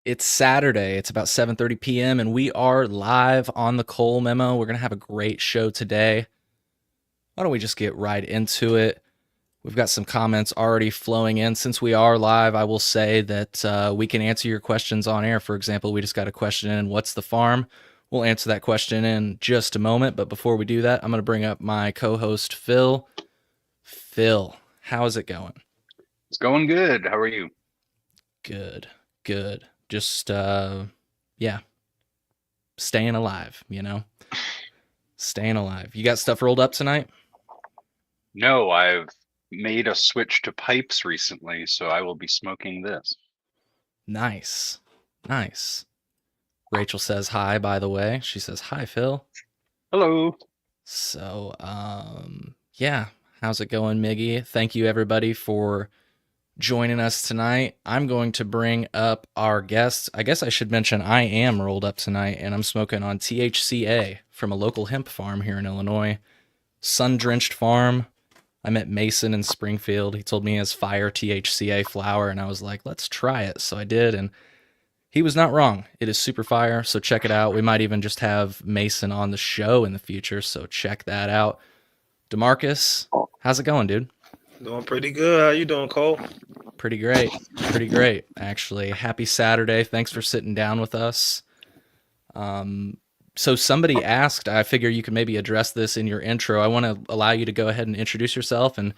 It's Saturday. It's about 7:30 p.m. and we are live on the Cole Memo. We're going to have a great show today. Why don't we just get right into it? We've got some comments already flowing in. Since we are live, I will say that we can answer your questions on air. For example, we just got a question in, what's the farm? We'll answer that question in just a moment. But before we do that, I'm going to bring up my co-host, Phil. Phil, how's it going? It's going good. How are you? Good, good. Just, yeah, staying alive, Staying alive. You got stuff rolled up tonight? No, I've made a switch to pipes recently, so I will be smoking this. Nice. Nice. Rachel says hi, by the way. She says, hi, Phil. Hello. So, yeah. How's it going, Miggy? Thank you, everybody, for joining us tonight. I'm going to bring up our guests. I guess I should mention I am rolled up tonight, and I'm smoking on THCA from a local hemp farm here in Illinois. Sun drenched farm. I met Mason in Springfield. He told me he has fire THCA flower, and I was like, let's try it. So I did, and he was not wrong. It is super fire, so check it out. We might even just have Mason on the show in the future, so check that out. DeMarcus, how's it going, dude? Doing pretty good. How you doing, Cole? Pretty great. Pretty great, actually. Happy Saturday. Thanks for sitting down with us. So somebody asked, I figure you can maybe address this in your intro. I want to allow you to go ahead and introduce yourself, and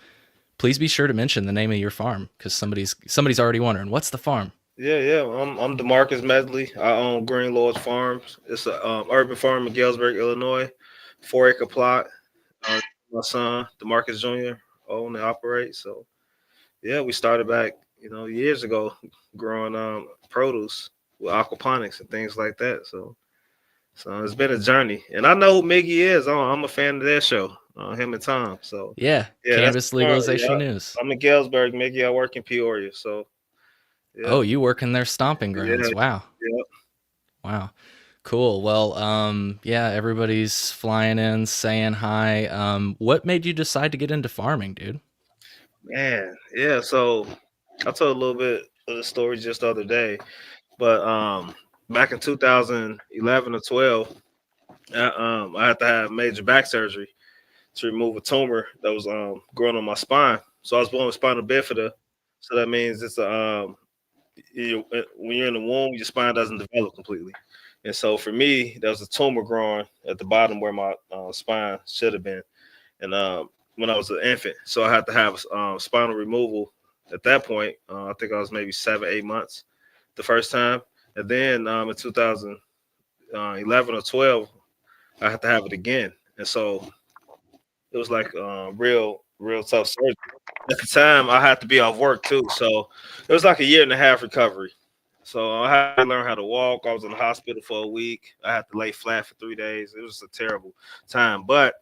please be sure to mention the name of your farm because somebody's already wondering, what's the farm? Yeah. I'm Demarcus Medley. I own Green Lords Farms. It's a urban farm in Galesburg, Illinois. 4 acre plot. Uh, my son, Demarcus Jr., own and operate. So yeah, we started back, years ago, growing produce with aquaponics and things like that. So it's been a journey, and I know who Miggy is. I'm a fan of their show, him and Tom. So Yeah, yeah, that's cannabis the farm. Yeah, legalization news. I'm in Galesburg, Miggy. I work in Peoria. So yeah, Oh, you work in their stomping yeah, grounds. Wow. yeah. Wow. Cool. Well, yeah, everybody's flying in, saying hi. What made you decide to get into farming, dude? Man, yeah. So I told a little bit of the story just the other day, but back in 2011 or 12, I had to have major back surgery to remove a tumor that was growing on my spine. So I was born with spinal bifida. So that means it's a when you're in the womb, your spine doesn't develop completely. And so for me, there was a tumor growing at the bottom where my spine should have been. And when I was an infant, so I had to have spinal removal. At that point, I think I was maybe 7, 8 months the first time, and then in 2011 or 12, I had to have it again, and so it was like real tough surgery. At the time, I had to be off work too, so it was like a year and a half recovery. So I had to learn how to walk. I was in the hospital for a week. I had to lay flat for 3 days. It was a terrible time, but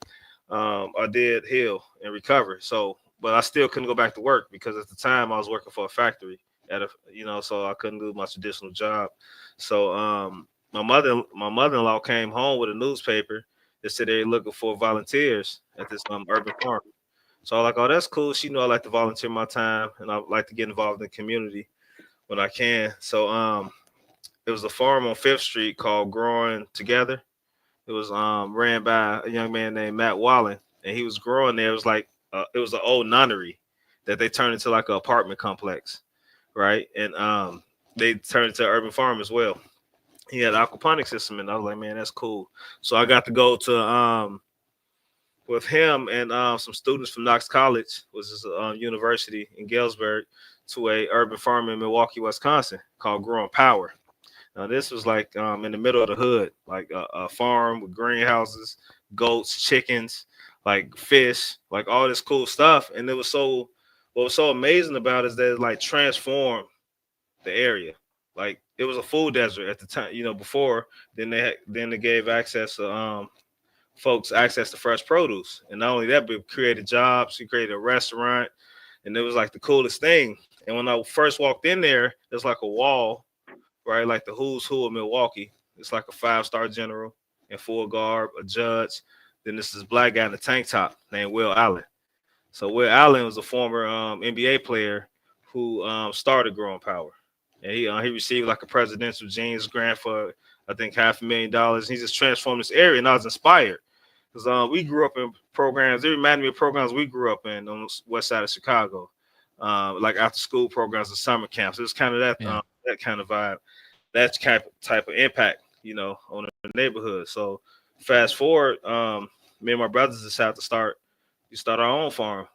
I did heal and recover. So, but I still couldn't go back to work because at the time I was working for a factory so I couldn't do my traditional job. So, my mother-in-law came home with a newspaper that said they're looking for volunteers at this urban farm. So I'm like, oh, that's cool. She knew I like to volunteer my time and I like to get involved in the community when I can. So, it was a farm on Fifth Street called Growing Together. It was ran by a young man named Matt Wallen, and he was growing there. It was like it was an old nunnery that they turned into like an apartment complex, right? And they turned into an urban farm as well. He had an aquaponic system, and I was like, man, that's cool. So I got to go to with him and some students from Knox College, which is a university in Galesburg, to a urban farm in Milwaukee, Wisconsin, called Growing Power. Now this was like in the middle of the hood, like a farm with greenhouses, goats, chickens, like fish, like all this cool stuff. And it was so what was so amazing about it is that it like transformed the area. Like it was a food desert at the time, before then they gave access to folks access to fresh produce. And not only that, but it created jobs, we created a restaurant, and it was like the coolest thing. And when I first walked in there, there's like a wall, right? Like the who's who of Milwaukee. It's like a 5-star general in full garb, a judge. Then this black guy in a tank top named Will Allen. So Will Allen was a former NBA player who started Growing Power, and he received like a presidential James grant for I think $500,000. He just transformed this area, and I was inspired because we grew up in programs. It reminded me of programs we grew up in on the west side of Chicago, like after school programs and summer camps. It was kind of Yeah. that kind of vibe, that type of impact, on the neighborhood. So fast forward, me and my brothers decided to start our own farm.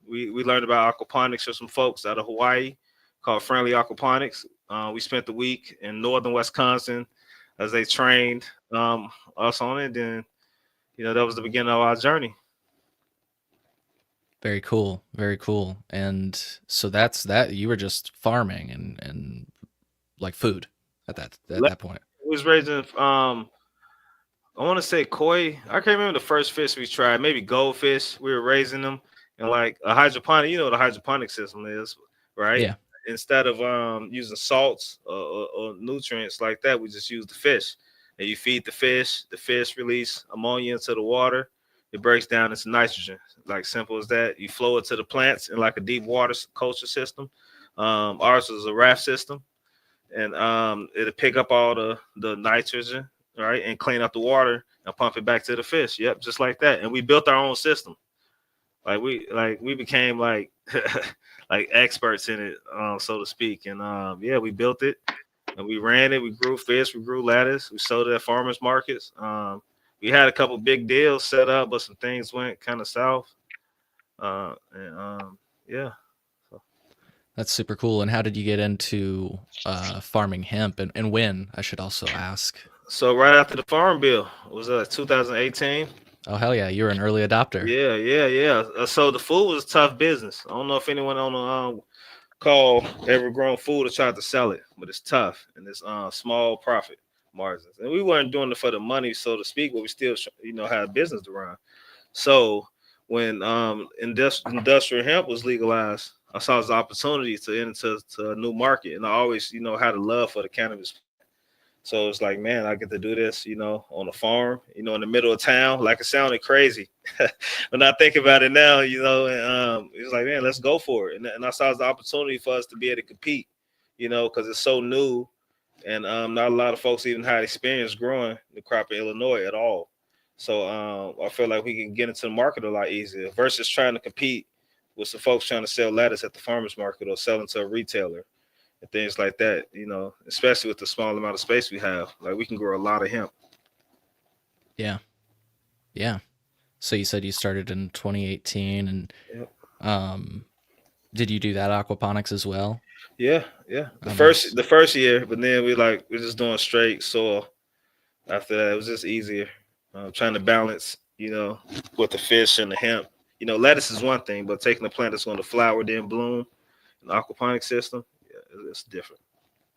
We learned about aquaponics from some folks out of Hawaii called Friendly Aquaponics. We spent the week in northern Wisconsin as they trained us on it. Then, that was the beginning of our journey. Very cool. Very cool. And so that's that. You were just farming and like food at that point. We was raising, I want to say koi. I can't remember the first fish we tried. Maybe goldfish. We were raising them and like a hydroponic. You know what a hydroponic system is, right? Yeah. Instead of using salts or nutrients like that, we just use the fish. And you feed the fish. The fish release ammonia into the water. It breaks down into nitrogen. Like simple as that. You flow it to the plants in like a deep water culture system. Ours is a raft system, and it'll pick up all the nitrogen, right, and clean up the water and pump it back to the fish. Yep, just like that. And we built our own system. We became like like experts in it, so to speak. And yeah, we built it and we ran it. We grew fish, we grew lettuce, we sold it at farmers markets. We had a couple big deals set up, but some things went kind of south. Yeah. That's super cool. And how did you get into farming hemp and when, I should also ask? So right after the farm bill, it was 2018. Oh, hell yeah. You're an early adopter. Yeah. So the food was a tough business. I don't know if anyone on the call ever grown food or tried to sell it, but it's tough and it's small profit margins. And we weren't doing it for the money, so to speak, but we still, had a business to run. So when industrial hemp was legalized, I saw this opportunity to enter to a new market, and I always, had a love for the cannabis. So it's like, man, I get to do this, on a farm, in the middle of town. Like it sounded crazy. When I think about it now, and it's like, man, let's go for it. And I saw the opportunity for us to be able to compete, because it's so new, and not a lot of folks even had experience growing the crop in Illinois at all. So I feel like we can get into the market a lot easier versus trying to compete with some folks trying to sell lettuce at the farmers market or selling to a retailer and things like that, especially with the small amount of space we have. Like we can grow a lot of hemp. Yeah. Yeah. So you said you started in 2018 and Yep. Did you do that aquaponics as well? Yeah. The Nice. first year, but then we're just doing straight soil. After that, it was just easier. Trying to balance, with the fish and the hemp. Lettuce is one thing, but taking a plant that's going to flower then bloom, an aquaponic system, yeah, it's different.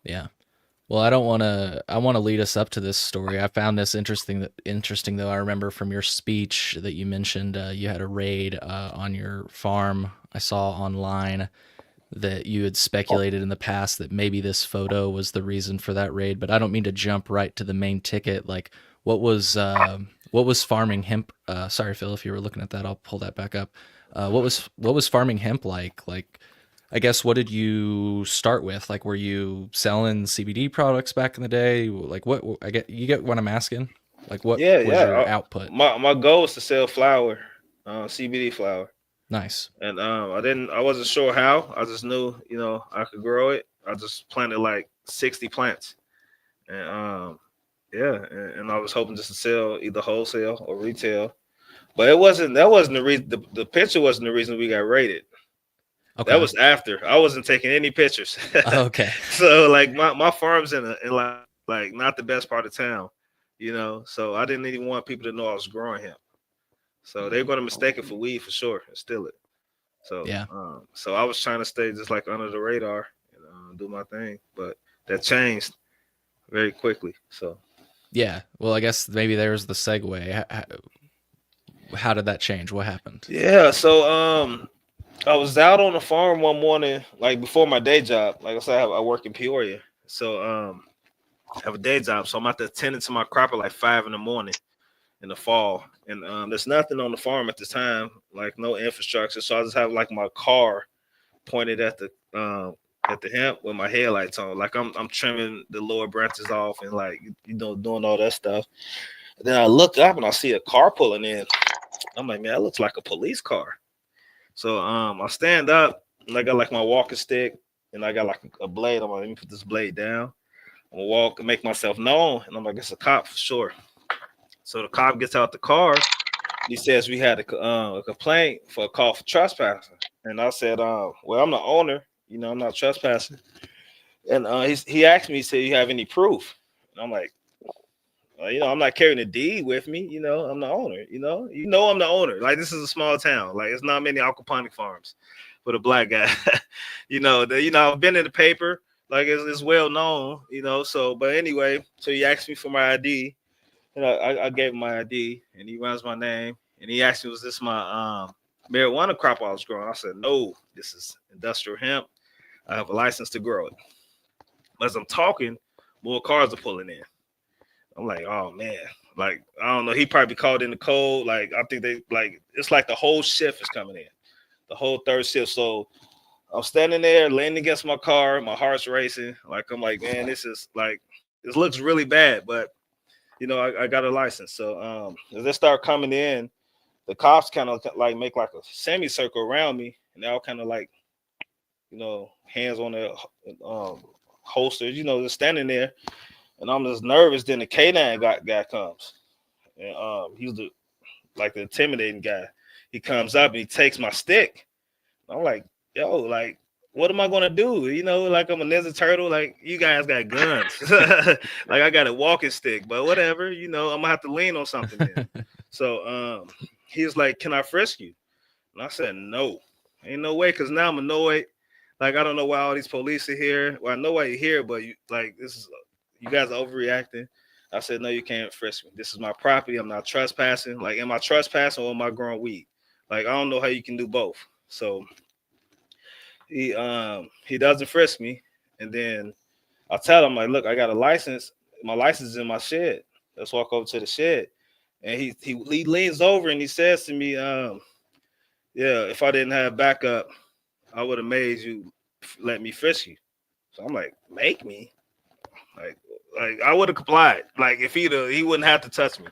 Yeah. Well, I want to lead us up to this story. I found this interesting though. I remember from your speech that you mentioned you had a raid on your farm. I saw online that you had speculated in the past that maybe this photo was the reason for that raid, but I don't mean to jump right to the main ticket. Like what was farming hemp sorry Phil, if you were looking at that, I'll pull that back up. What was farming hemp like? Like I guess what did you start with? Like were you selling CBD products back in the day? Like you get what I'm asking? Like what was Yeah. your output? My goal was to sell flour, CBD flour. Nice. And I wasn't sure how. I just knew, I could grow it. I just planted like 60 plants. And yeah, and I was hoping just to sell either wholesale or retail. But that wasn't the reason. The picture wasn't the reason we got raided. That Okay. was after. I wasn't taking any pictures. Okay. So like my farm's in like not the best part of town, So I didn't even want people to know I was growing hemp. So they're gonna mistake it for weed for sure and steal it. So, Yeah. so I was trying to stay just like under the radar and do my thing, but that changed very quickly. So, Yeah. Well, I guess maybe there's the segue. How did that change? What happened? yeah. So, I was out on the farm one morning, like before my day job. Like I said, I work in Peoria, so I have a day job. So I'm out there tending to my crop at like 5 in the morning in the fall, and there's nothing on the farm at the time, like no infrastructure. So I just have like my car pointed at the at the hemp with my headlights on. Like I'm trimming the lower branches off and like doing all that stuff. And then I look up and I see a car pulling in. I'm like, man, that looks like a police car. So I stand up and I got like my walking stick and I got like a blade. I'm like, let me put this blade down. I'm gonna walk and make myself known. And I'm like, it's a cop for sure. So the cop gets out the car. He says we had a complaint for a call for trespassing. And I said, well, I'm the owner. I'm not trespassing. And he asked me, he said, you have any proof? And I'm like, I'm not carrying a deed with me. I'm the owner. I'm the owner. Like this is a small town. Like it's not many aquaponic farms for the black guy. I've been in the paper. Like it's well known. So but anyway, so he asked me for my ID, and I gave him my ID, and he runs my name, and he asked me, was this my marijuana crop I was growing? I said, no, this is industrial hemp. I have a license to grow it. As I'm talking, more cars are pulling in. I'm like, oh man, like I don't know. He probably called in the code. Like I think they like it's like the whole shift is coming in, the whole third shift. So I'm standing there, leaning against my car, my heart's racing. Like I'm like, man, this looks really bad, but I got a license. So as they start coming in, the cops kind of like make like a semicircle around me, and they all kind of like, hands on their holsters, just standing there. And I'm just nervous. Then the K9 guy comes, and he's the intimidating guy. He comes up and he takes my stick. I'm like, yo, like, what am I gonna do? Like I'm a Ninja Turtle. Like you guys got guns. Like I got a walking stick, but whatever. I'm gonna have to lean on something then. So he was like, "Can I frisk you?" And I said, "No, ain't no way," because now I'm annoyed. Like I don't know why all these police are here. Well, I know why you're here, but you guys are overreacting. I said, no, you can't frisk me. This is my property. I'm not trespassing. Like, am I trespassing or am I growing weed? Like, I don't know how you can do both. So he doesn't frisk me, and then I tell him like, look, I got a license. My license is in my shed. Let's walk over to the shed. And he leans over and he says to me, yeah, if I didn't have backup, I would have made you let me frisk you. So I'm like, make me? Like I would have complied. Like if he wouldn't have to touch me.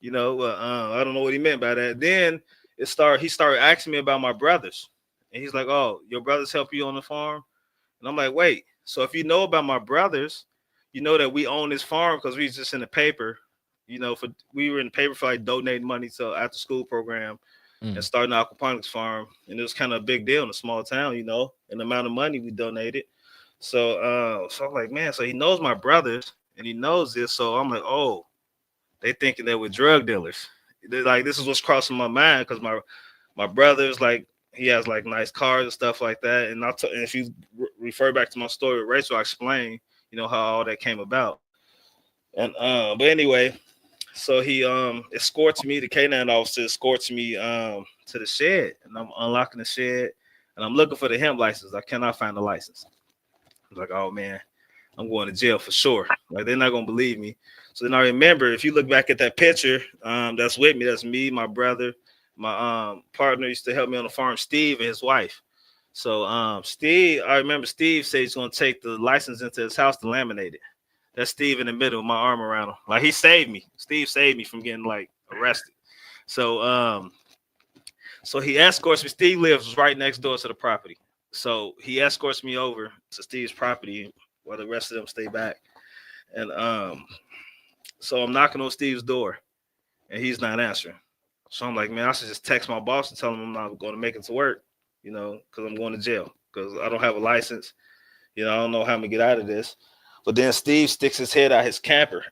I don't know what he meant by that. Then he started asking me about my brothers. And he's like, oh, your brothers help you on the farm? And I'm like, wait, so if you know about my brothers, you know that we own this farm because we was just in the paper, we were in the paper for like donating money to after school program and starting an aquaponics farm. And it was kind of a big deal in a small town, and the amount of money we donated. So I'm like, man, so he knows my brothers and he knows this. So I'm like, oh, they thinking that we're drug dealers. They're like, this is what's crossing my mind because my brother's like, he has like nice cars and stuff like that. And and if you refer back to my story with Rachel, I explained, how all that came about. And but anyway, so he escorts me, the K9 officer escorts me to the shed, and I'm unlocking the shed and I'm looking for the hemp license. I cannot find the license. I was like, oh man, I'm going to jail for sure. Like they're not gonna believe me. So then I remember, if you look back at that picture, that's with me. That's me, my brother, my partner used to help me on the farm, Steve, and his wife. So Steve, I remember Steve said he's gonna take the license into his house to laminate it. That's Steve in the middle with my arm around him. Like he saved me. Steve saved me from getting like arrested. So he escorts me. Steve lives right next door to the property. So he escorts me over to Steve's property while the rest of them stay back. And so I'm knocking on Steve's door and he's not answering. So I'm like, man, I should just text my boss and tell him I'm not going to make it to work, because I'm going to jail because I don't have a license. I don't know how I'm going to get out of this. But then Steve sticks his head out his camper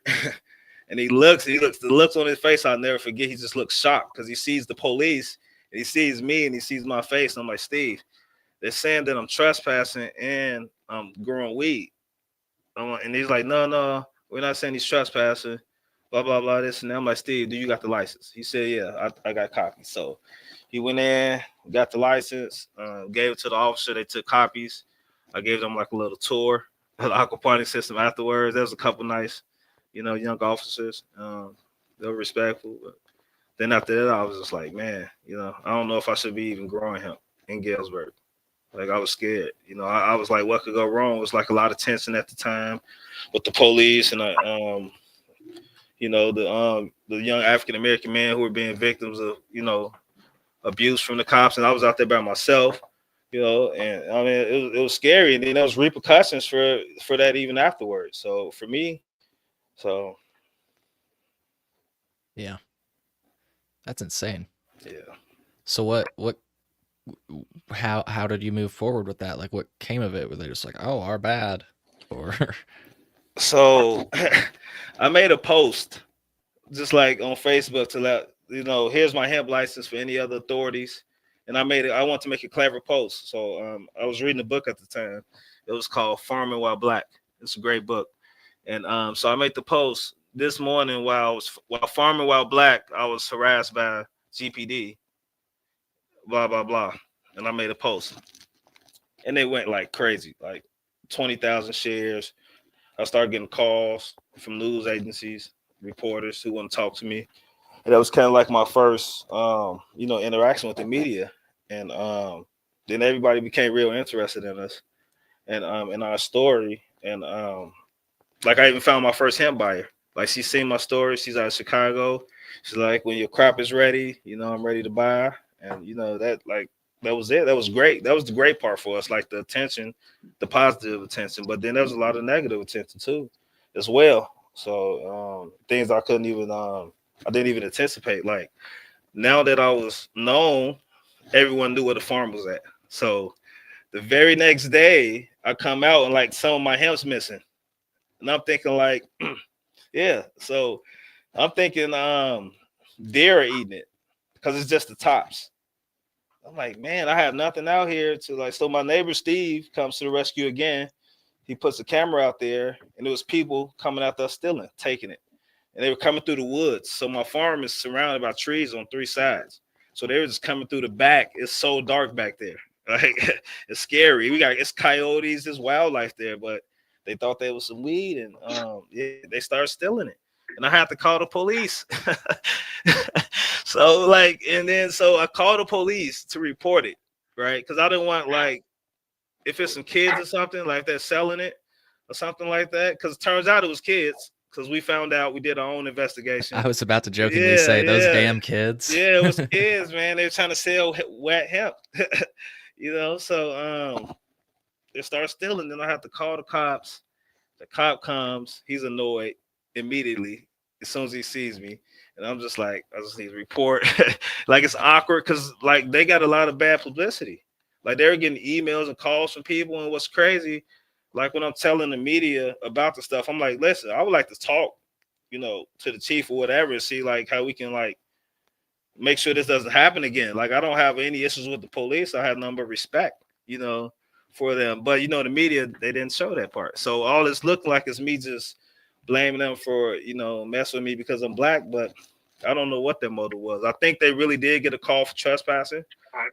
and he looks, the looks on his face, I'll never forget. He just looks shocked because he sees the police and he sees me and he sees my face. And I'm like, Steve, they're saying that I'm trespassing and I'm growing weed. And he's like, no, we're not saying he's trespassing, blah, blah, blah, this and that. I'm like, Steve, do you got the license? He said, yeah, I got copies. So he went in, got the license, gave it to the officer. They took copies. I gave them like a little tour of the aquaponics system afterwards. There was a couple nice, young officers. They were respectful. But then after that, I was just like, man, I don't know if I should be even growing hemp in Galesburg. Like I was scared. I was like, what could go wrong? It was like a lot of tension at the time with the police and the young African American men who were being victims of abuse from the cops, and I was out there by myself. And I mean it was scary, and then there was repercussions for that even afterwards. So for me, so Yeah, that's insane. yeah. So how did you move forward with that? Like, what came of it? Were they just like, oh, our bad, or So I made a post just like on Facebook to let here's my hemp license for any other authorities. And I want to make a clever post. So I was reading a book at the time. It was called Farming While Black. It's a great book. And so I made the post this morning while farming while black, I was harassed by GPD, blah blah blah. And I made a post. And they went like crazy, like 20,000 shares. I started getting calls from news agencies, reporters who want to talk to me. And that was kind of like my first, interaction with the media. And then everybody became real interested in us and in our story. And like I even found my first hemp buyer. Like she seen my story. She's out of Chicago. She's like, when your crop is ready, I'm ready to buy. And that was it. That was great. That was the great part for us, like the attention, the positive attention. But then there was a lot of negative attention too, as well. So things I didn't even anticipate. Like now that I was known, everyone knew where the farm was at. So the very next day, I come out and like some of my hemp's missing, and I'm thinking like, yeah. So I'm thinking deer are eating it because it's just the tops. I'm like, man, I have nothing out here to like. So my neighbor Steve comes to the rescue again. He puts a camera out there, and it was people coming out there stealing, taking it, and they were coming through the woods. So my farm is surrounded by trees on three sides. So they were just coming through the back. It's so dark back there. Like it's scary. It's coyotes, there's wildlife there, but they thought there was some weed, and yeah, they started stealing it. And I had to call the police. So I called the police to report it, right? Because I didn't want like if it's some kids or something like they're selling it or something like that. Because it turns out it was kids. Because we found out, we did our own investigation. I was about to jokingly Yeah, say those yeah, damn kids. yeah. It was kids, man. They were trying to sell wet hemp, So they start stealing. Then I have to call the cops. The cop comes. He's annoyed immediately as soon as he sees me, and I'm just like, I just need to report. Like it's awkward because like they got a lot of bad publicity. Like they're getting emails and calls from people, and what's crazy, like when I'm telling the media about the stuff, I'm like, listen, I would like to talk, to the chief or whatever, and see like how we can like make sure this doesn't happen again. Like I don't have any issues with the police. I have none but respect, for them. But the media, they didn't show that part. So all this looked like is me just blaming them for, messing with me because I'm black, but I don't know what their motive was. I think they really did get a call for trespassing,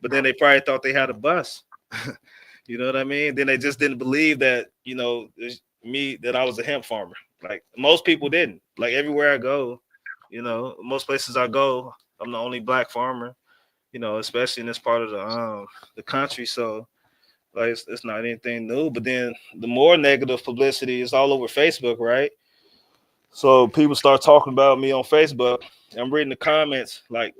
but then they probably thought they had a bus. You know what I mean? Then they just didn't believe that, me, that I was a hemp farmer. Like most people didn't. Like everywhere I go, most places I go, I'm the only black farmer, especially in this part of the country. So like it's not anything new. But then the more negative publicity is all over Facebook, right? So people start talking about me on Facebook. I'm reading the comments, like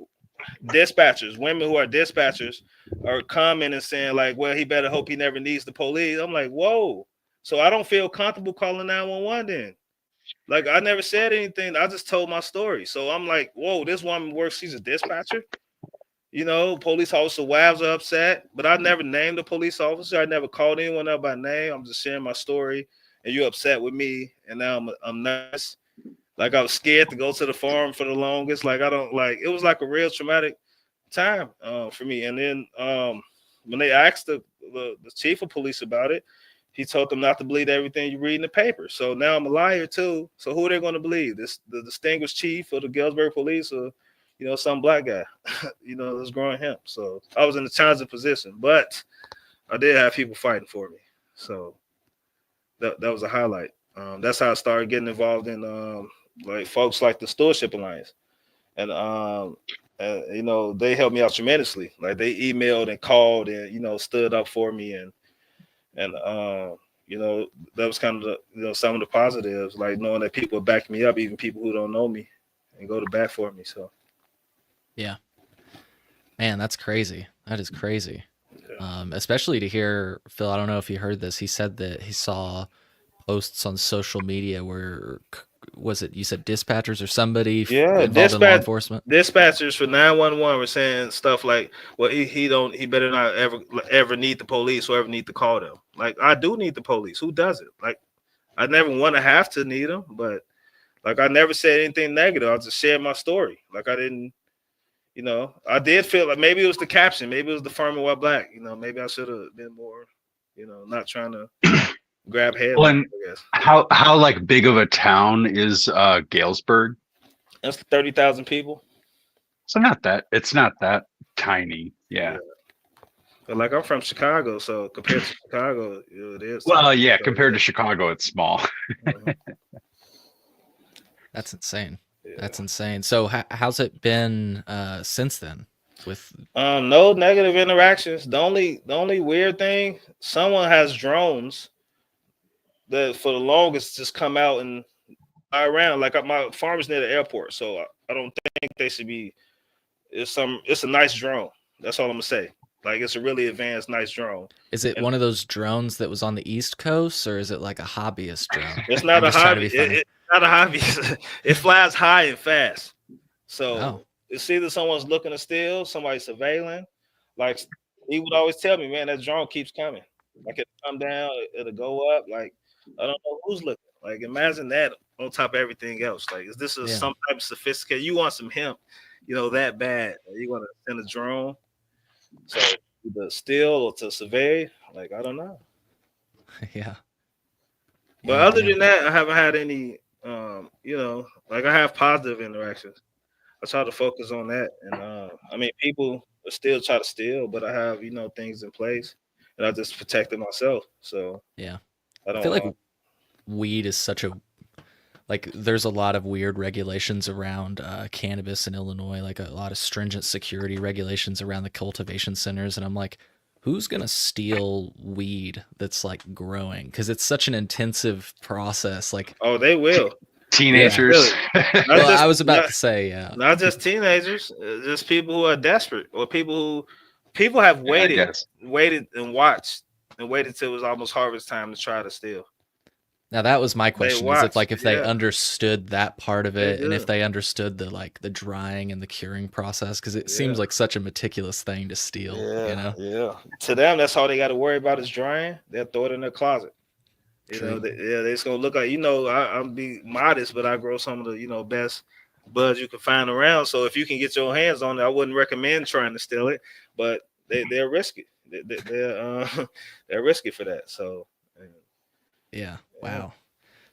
dispatchers, women who are dispatchers are commenting saying, like, well, he better hope he never needs the police. I'm like, whoa. So I don't feel comfortable calling 911 then. Like I never said anything. I just told my story. So I'm like, whoa, this woman works, she's a dispatcher. Police officer wives are upset, but I never named a police officer. I never called anyone out by name. I'm just sharing my story, and you're upset with me, and now I'm nervous. Like I was scared to go to the farm for the longest. Like I don't like. It was like a real traumatic time for me. And then when they asked the chief of police about it, he told them not to believe everything you read in the paper. So now I'm a liar too. So who are they going to believe? The distinguished chief of the Galesburg police, or some black guy, that's growing hemp. So I was in a challenging position, but I did have people fighting for me. So that was a highlight. That's how I started getting involved in like folks like the Stewardship Alliance. And You know, they helped me out tremendously. Like they emailed and called and stood up for me and you know that was kind of the some of the positives, like knowing that people back me up, even people who don't know me, and go to bat for me. So Yeah. Man, that's crazy. That is crazy. yeah, Especially to hear Phil. I don't know if you heard this. He said that he saw posts on social media where was it? You said dispatchers or somebody yeah. involved in law enforcement. Dispatchers for 911 were saying stuff like, "Well, he better not ever need the police or ever need to call them." Like I do need the police. Who doesn't? Like I never want to have to need them, but like I never said anything negative. I just shared my story. Like I didn't. I did feel like maybe it was the caption, maybe it was the farmer white black. Maybe I should have been more, not trying to grab Well, headlines, and I guess. how like big of a town is Galesburg? That's 30,000 people. So it's not that tiny. Yeah. Yeah. But like I'm from Chicago, so compared to Chicago, it is tiny. Well, yeah, So, compared to Chicago, it's small. mhm. That's insane. Yeah. That's insane. So how's it been since then? With No negative interactions. The only weird thing, someone has drones that for the longest just come out and fly around. Like my farm is near the airport, so I don't think they should be. It's a nice drone. That's all I'm gonna say. Like it's a really advanced, nice drone. is it And one of those drones that was on the East Coast, or is it like a hobbyist drone? it's not I'm a just trying to hobby. be funny. It's not a hobby. It flies high and fast. Oh, So it's either someone's looking to steal, somebody's surveilling. Like he would always tell me, man, that drone keeps coming. Like it'll come down, it'll go up. Like I don't know who's looking. Like imagine that on top of everything else. Like is this yeah, some type of sophisticated? You want some hemp, that bad? You want to send a drone? So either steal or to survey. Like I don't know. yeah, But yeah. other Damn. than that, I haven't had any. Like I have positive interactions. I try to focus on that, and I mean, people still try to steal, but I have things in place, and I just protected myself. So Yeah, I I feel don't. like weed is such a like. There's a lot of weird regulations around cannabis in Illinois, like a lot of stringent security regulations around the cultivation centers, and I'm like, who's gonna steal weed that's like growing? Because it's such an intensive process. Like, Oh, they will. Teenagers. Not well, just I was about not, to say, yeah, not just teenagers, just people who are desperate or people have Yeah, I guess. waited and watched and waited till it was almost harvest time to try to steal. now that was my They question, is if watched, like if they yeah, understood that part of they it and if do, they understood the like the drying and the curing process, because it yeah. seems like such a meticulous thing to steal, you Yeah, know. yeah. To them, that's all they got to worry about is drying. They'll throw it in their closet. True. They just gonna look like I'm be modest, but I grow some of the best buds you can find around. So if you can get your hands on it, I wouldn't recommend trying to steal it, but they're risky. They're risky for that. So Yeah. yeah. Wow.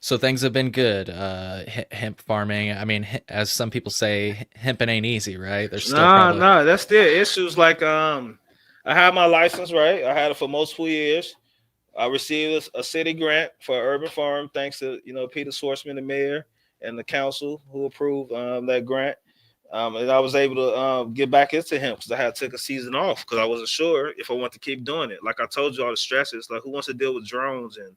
So things have been good. Hemp farming. I mean, as some people say, hemping ain't easy, right? There's still Nah, probably. nah, that's still issues. Like I had my license right. I had it for multiple years. I received a city grant for urban farm, thanks to Peter Swartzman, the mayor, and the council who approved that grant. And I was able to get back into hemp because I had took a season off because I wasn't sure if I want to keep doing it. Like I told you, all the stresses. Like who wants to deal with drones and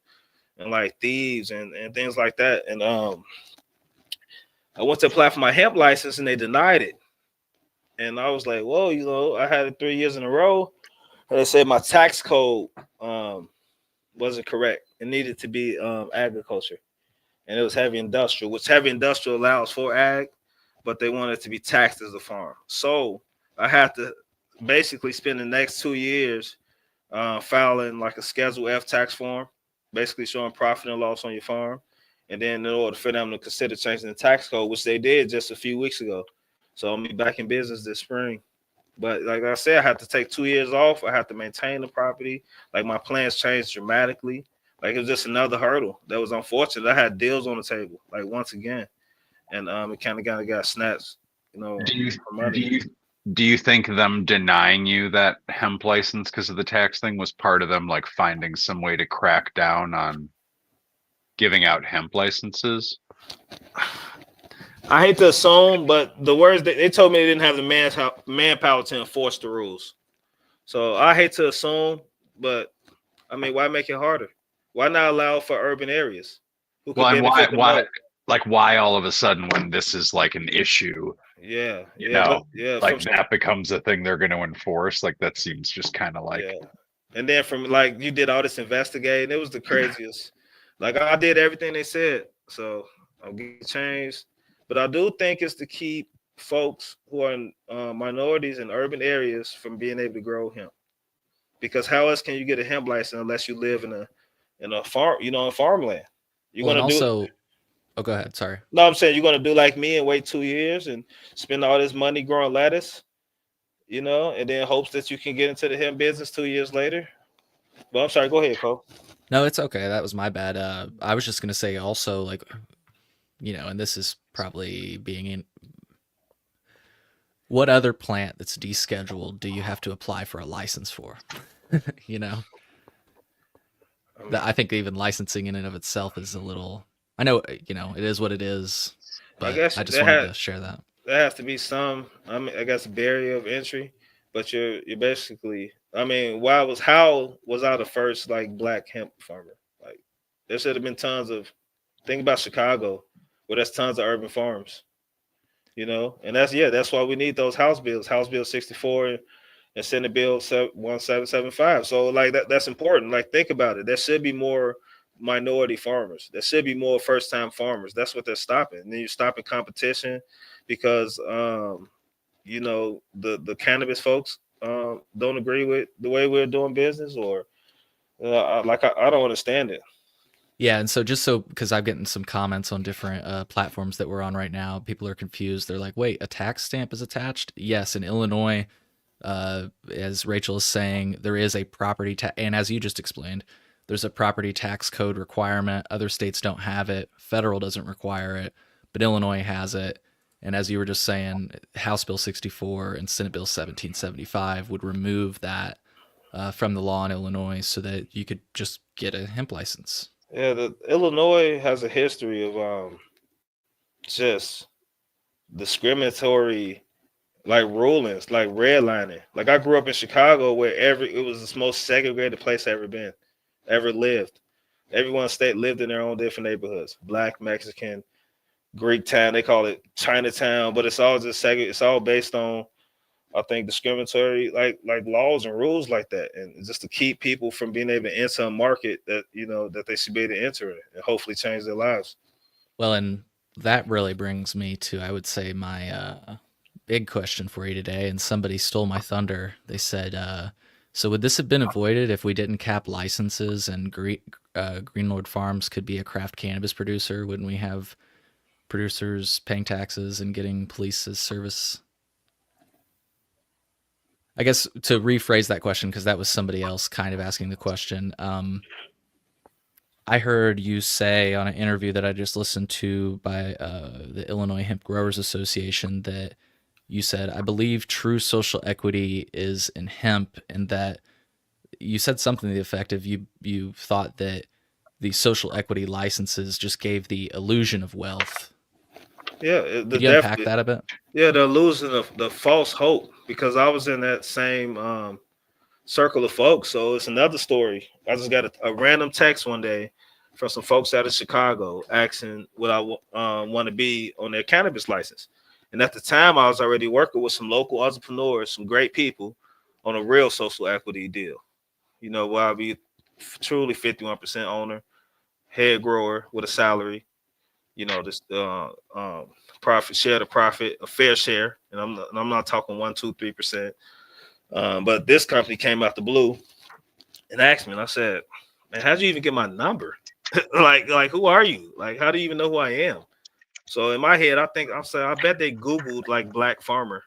like thieves and things like that. And I went to apply for my hemp license and they denied it. And I was like, whoa, I had it 3 years in a row. And they said my tax code wasn't correct. It needed to be agriculture, and it was heavy industrial, which heavy industrial allows for ag, but they wanted it to be taxed as a farm. So I had to basically spend the next 2 years filing like a Schedule F tax form, basically showing profit and loss on your farm. And then in order for them to consider changing the tax code, which they did just a few weeks ago. So I'll be back in business this spring. But like I said, I had to take 2 years off. I had to maintain the property. Like my plans changed dramatically. Like it was just another hurdle that was unfortunate. I had deals on the table, like once again, and it kind of got snatched, Do you from do under me. you do you think them denying you that hemp license because of the tax thing was part of them like finding some way to crack down on giving out hemp licenses? I hate to assume, but the words that they told me they didn't have the manpower to enforce the rules. So I hate to assume, but I mean, why make it harder? Why not allow for urban areas who Well, could and benefit the most? why all of a sudden when this is like an issue, Yeah, you yeah, but know, yeah, like that becomes a thing they're going to enforce? Like that seems just kind of like, yeah, and then from like you did all this investigating, it was the craziest. Like I did everything they said, so I'll get changed. But I do think it's to keep folks who are in minorities in urban areas from being able to grow hemp. Because how else can you get a hemp license unless you live in a farm, in farmland? You're Well, and gonna do also, oh, go ahead. Sorry. no, I'm saying you're gonna do like me and wait 2 years and spend all this money growing lettuce, and then hopes that you can get into the hemp business 2 years later. But I'm sorry, go ahead, Cole. No, it's okay. That was my bad. I was just gonna say also, like, and this is probably being in. What other plant that's descheduled do you have to apply for a license for? you know, I think even licensing in and of itself is a little. I know, it is what it is, I but guess I just wanted to share that. there has to be some, I guess, barrier of entry. But you're basically, I mean, how was I the first like black hemp farmer? Like there should have been tons of. Think about Chicago, where there's tons of urban farms. And that's why we need those House Bill 64 and Senate Bill 1775. So like that's important. Like think about it. There should be more minority farmers. There should be more first time farmers. That's what they're stopping. And then you're stopping competition because the cannabis folks don't agree with the way we're doing business, or I don't understand it. Yeah, and so just so because I'm getting some comments on different platforms that we're on right now, people are confused. They're like, "Wait, a tax stamp is attached?" Yes, in Illinois, as Rachel is saying, there is a property tax, and as you just explained, there's a property tax code requirement. Other states don't have it. Federal doesn't require it, but Illinois has it. And as you were just saying, House Bill 64 and Senate Bill 1775 would remove that from the law in Illinois so that you could just get a hemp license. Yeah, the Illinois has a history of just discriminatory like rulings, like redlining. Like I grew up in Chicago where it was the most segregated place I ever lived. Everyone state lived in their own different neighborhoods. Black, Mexican, Greek town, they call it Chinatown, but it's all just it's all based on I think discriminatory like laws and rules like that. And just to keep people from being able to enter a market that they should be able to enter it and hopefully change their lives. Well, and that really brings me to, I would say, my big question for you today. And somebody stole my thunder. They said, so would this have been avoided if we didn't cap licenses and Greenlord Farms could be a craft cannabis producer? Wouldn't we have producers paying taxes and getting police as service? I guess to rephrase that question, because that was somebody else kind of asking the question. I heard you say on an interview that I just listened to by the Illinois Hemp Growers Association that you said, I believe true social equity is in hemp, and that you said something to the effect of you thought that the social equity licenses just gave the illusion of wealth. Yeah, Could you unpack that a bit? Yeah, the illusion of the false hope, because I was in that same circle of folks. So it's another story. I just got a random text one day from some folks out of Chicago asking what I want to be on their cannabis license. And at the time, I was already working with some local entrepreneurs, some great people on a real social equity deal. Where I'll be truly 51% owner, head grower with a salary, this profit, share the profit, a fair share. And I'm not talking 1, 2, 3%. But this company came out the blue and asked me, and I said, "Man, how'd you even get my number? like, who are you? Like, how do you even know who I am?" So in my head, I bet they Googled like black farmer,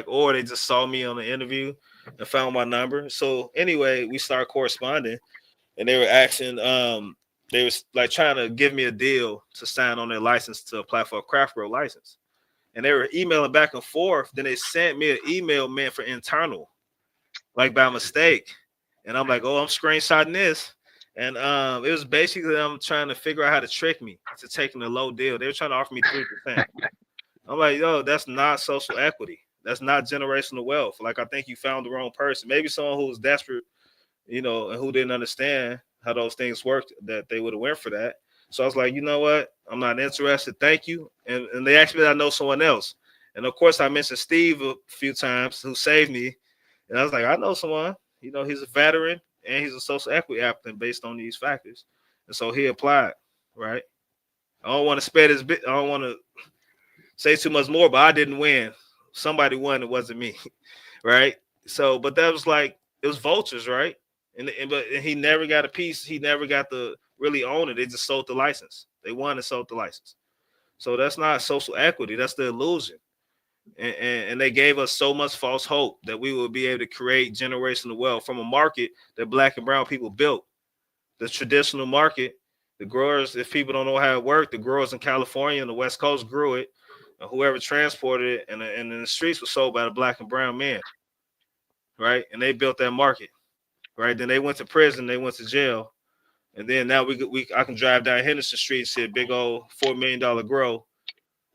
or they just saw me on the interview and found my number. So anyway, we started corresponding, and they were asking, they was like trying to give me a deal to sign on their license to apply for a craft grow license. And they were emailing back and forth. Then they sent me an email meant for internal, like by mistake. And I'm like, oh, I'm screenshotting this. And it was basically them trying to figure out how to trick me to taking a low deal. They were trying to offer me 3%. I'm like, yo, that's not social equity. That's not generational wealth. Like, I think you found the wrong person. Maybe someone who was desperate, and who didn't understand how those things worked, that they would have went for that. So I was like, you know what? I'm not interested. Thank you. And they asked me that I know someone else. And of course, I mentioned Steve a few times, who saved me. And I was like, I know someone. He's a veteran and he's a social equity applicant based on these factors. And so he applied, right? I don't want to spread his bit. I don't want to say too much more, but I didn't win. Somebody won. It wasn't me, right? So, but that was like, it was vultures, right? And he never got a piece. He never got to really own it. They just sold the license. They won and sold the license. So that's not social equity. That's the illusion. And they gave us so much false hope that we would be able to create generational wealth from a market that black and brown people built. The traditional market, the growers, if people don't know how it worked, the growers in California and the West Coast grew it. And whoever transported it and in the streets was sold by the black and brown men, right? And they built that market, right? Then they went to prison, they went to jail, and then now I can drive down Henderson Street and see a big old $4 million grow,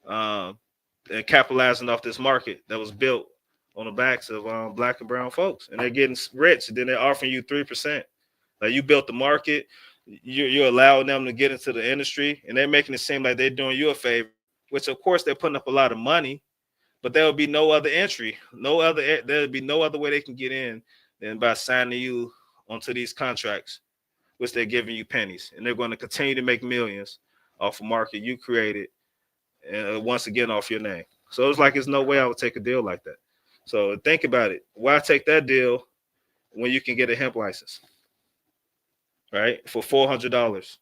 um, and capitalizing off this market that was built on the backs of black and brown folks, and they're getting rich. And then they're offering you 3%. Like, you built the market, you're allowing them to get into the industry, and they're making it seem like they're doing you a favor. Which of course they're putting up a lot of money, but there will be no other entry, there'll be no other way they can get in than by signing you onto these contracts, which they're giving you pennies, and they're going to continue to make millions off a market you created, and once again off your name. So it's like, there's no way I would take a deal like that. So think about it. Why take that deal when you can get a hemp license, right, for $400?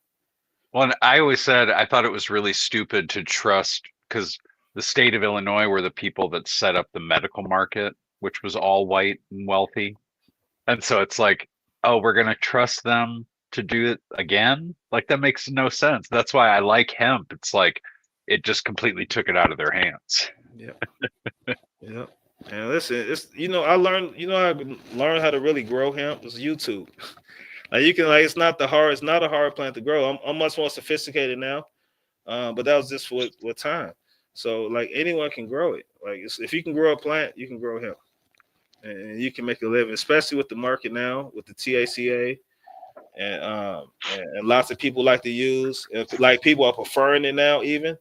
Well, and I always said I thought it was really stupid to trust, because the state of Illinois were the people that set up the medical market, which was all white and wealthy. And so it's like, oh, we're going to trust them to do it again? Like, that makes no sense. That's why I like hemp. It's like it just completely took it out of their hands. Yeah. Yeah. And listen, I learned, I learned how to really grow hemp was YouTube. Like, you can, like, it's not a hard plant to grow. I'm much more sophisticated now. But that was just with time. So, like, anyone can grow it. Like, if you can grow a plant, you can grow hemp, and you can make a living, especially with the market now with the TACA, and lots of people like to use. Like, people are preferring it now. Even,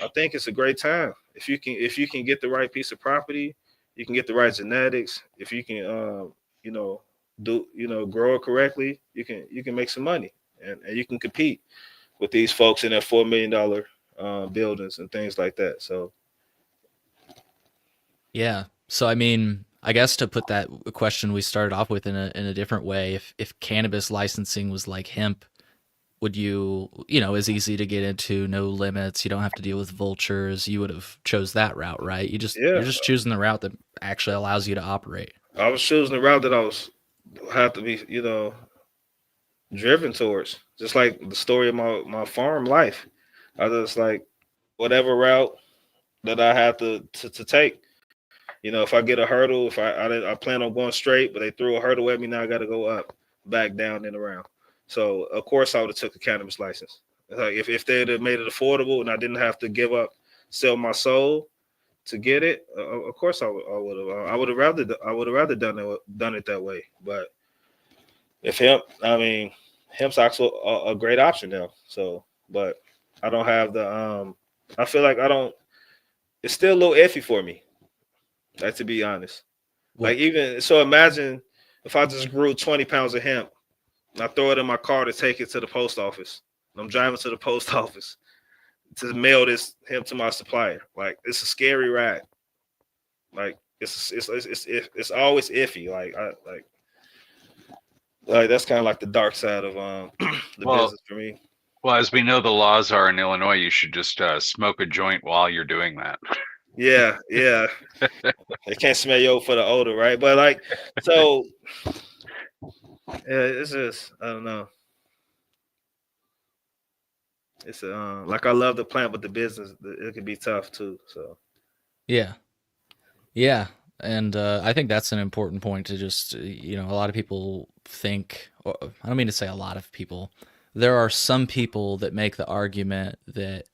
I think it's a great time if you can get the right piece of property, you can get the right genetics. If you can, grow it correctly, you can make some money, and you can compete with these folks in their $4 million buildings and things like that. So Yeah. So I mean, I guess to put that question we started off with in a different way, if cannabis licensing was like hemp, would is easy to get into, no limits, you don't have to deal with vultures, you would have chose that route, right? You're yeah, just choosing the route that actually allows you to operate. I was choosing the route that I was have to be, driven towards. Just like the story of my farm life. I just like whatever route that I have to take. If I get a hurdle, if I plan on going straight, but they threw a hurdle at me, now I got to go up, back, down, and around. So of course I would have took a cannabis license. Like, if they'd have made it affordable and I didn't have to sell my soul to get it, of course I would have. I would have rather done it that way. But if hemp's actually a great option now. So, but I don't have the I feel like I don't. It's still a little iffy for me. Like, to be honest. Like, What? even so, imagine if I just grew 20 pounds of hemp and I throw it in my car to take it to the post office. I'm driving to the post office to mail this hemp to my supplier. Like, it's a scary ride. Like, it's always iffy. Like that's kind of like the dark side of the Well, business for me. well, as we know, the laws are in Illinois, you should just smoke a joint while you're doing that. Yeah, yeah. They can't smell you for the odor, right? But like, so yeah, it's just, I don't know. It's like, I love the plant, but the business, it can be tough too. So Yeah. Yeah. And I think that's an important point to just, a lot of people think, or I don't mean to say a lot of people, there are some people that make the argument that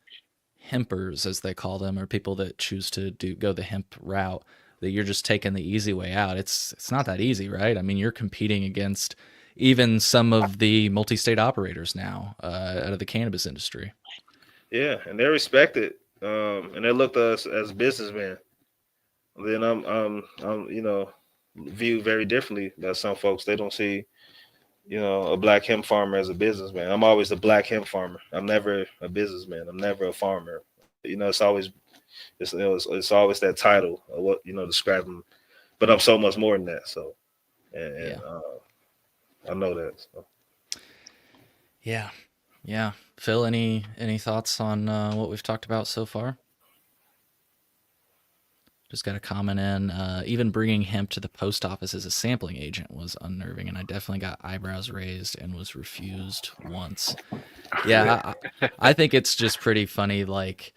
hempers, as they call them, or people that choose to go the hemp route, that you're just taking the easy way out. It's not that easy, right? I mean, you're competing against even some of the multi-state operators now out of the cannabis industry. Yeah, and they're respected, and they look at us as businessmen. Then I'm viewed very differently by some folks. They don't see a black hemp farmer as a businessman. I'm always a black hemp farmer. I'm never a businessman. I'm never a farmer. It's always it's always that title of what describing. But I'm so much more than that. So, and I know that. So. Yeah, yeah. Phil, any thoughts on what we've talked about so far? Just got a comment in. Even bringing hemp to the post office as a sampling agent was unnerving, and I definitely got eyebrows raised and was refused once. Yeah, I think it's just pretty funny. Like,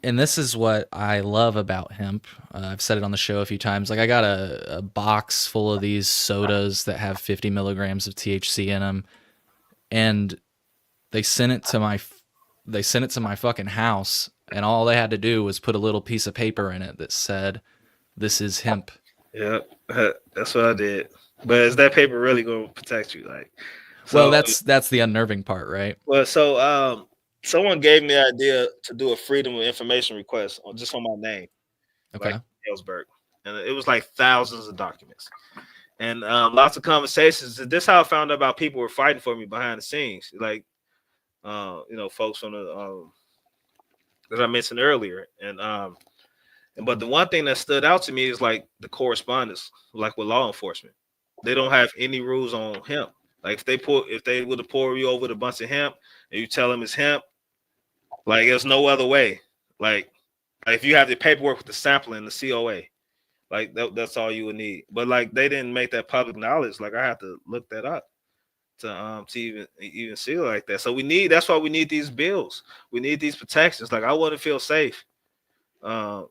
and this is what I love about hemp. I've said it on the show a few times. Like, I got a box full of these sodas that have 50 milligrams of THC in them, and they sent it to my fucking house, and all they had to do was put a little piece of paper in it that said, "This is hemp." Yeah, that's what I did. But is that paper really going to protect you? Like, Well, so that's the unnerving part, right? someone gave me the idea to do a freedom of information request just on my name, like Okay. Galesburg, and it was like thousands of documents and lots of conversations. And this is how I found out about people were fighting for me behind the scenes, like folks from the that I mentioned earlier, but the one thing that stood out to me is like the correspondence, like with law enforcement. They don't have any rules on hemp. Like if they would have poured you over with a bunch of hemp and you tell them it's hemp, like there's no other way. Like if you have the paperwork with the sample and the COA, like that's all you would need. But like they didn't make that public knowledge. Like I have to look that up to even see it like that. So that's why we need these bills. We need these protections. Like I wouldn't feel safe with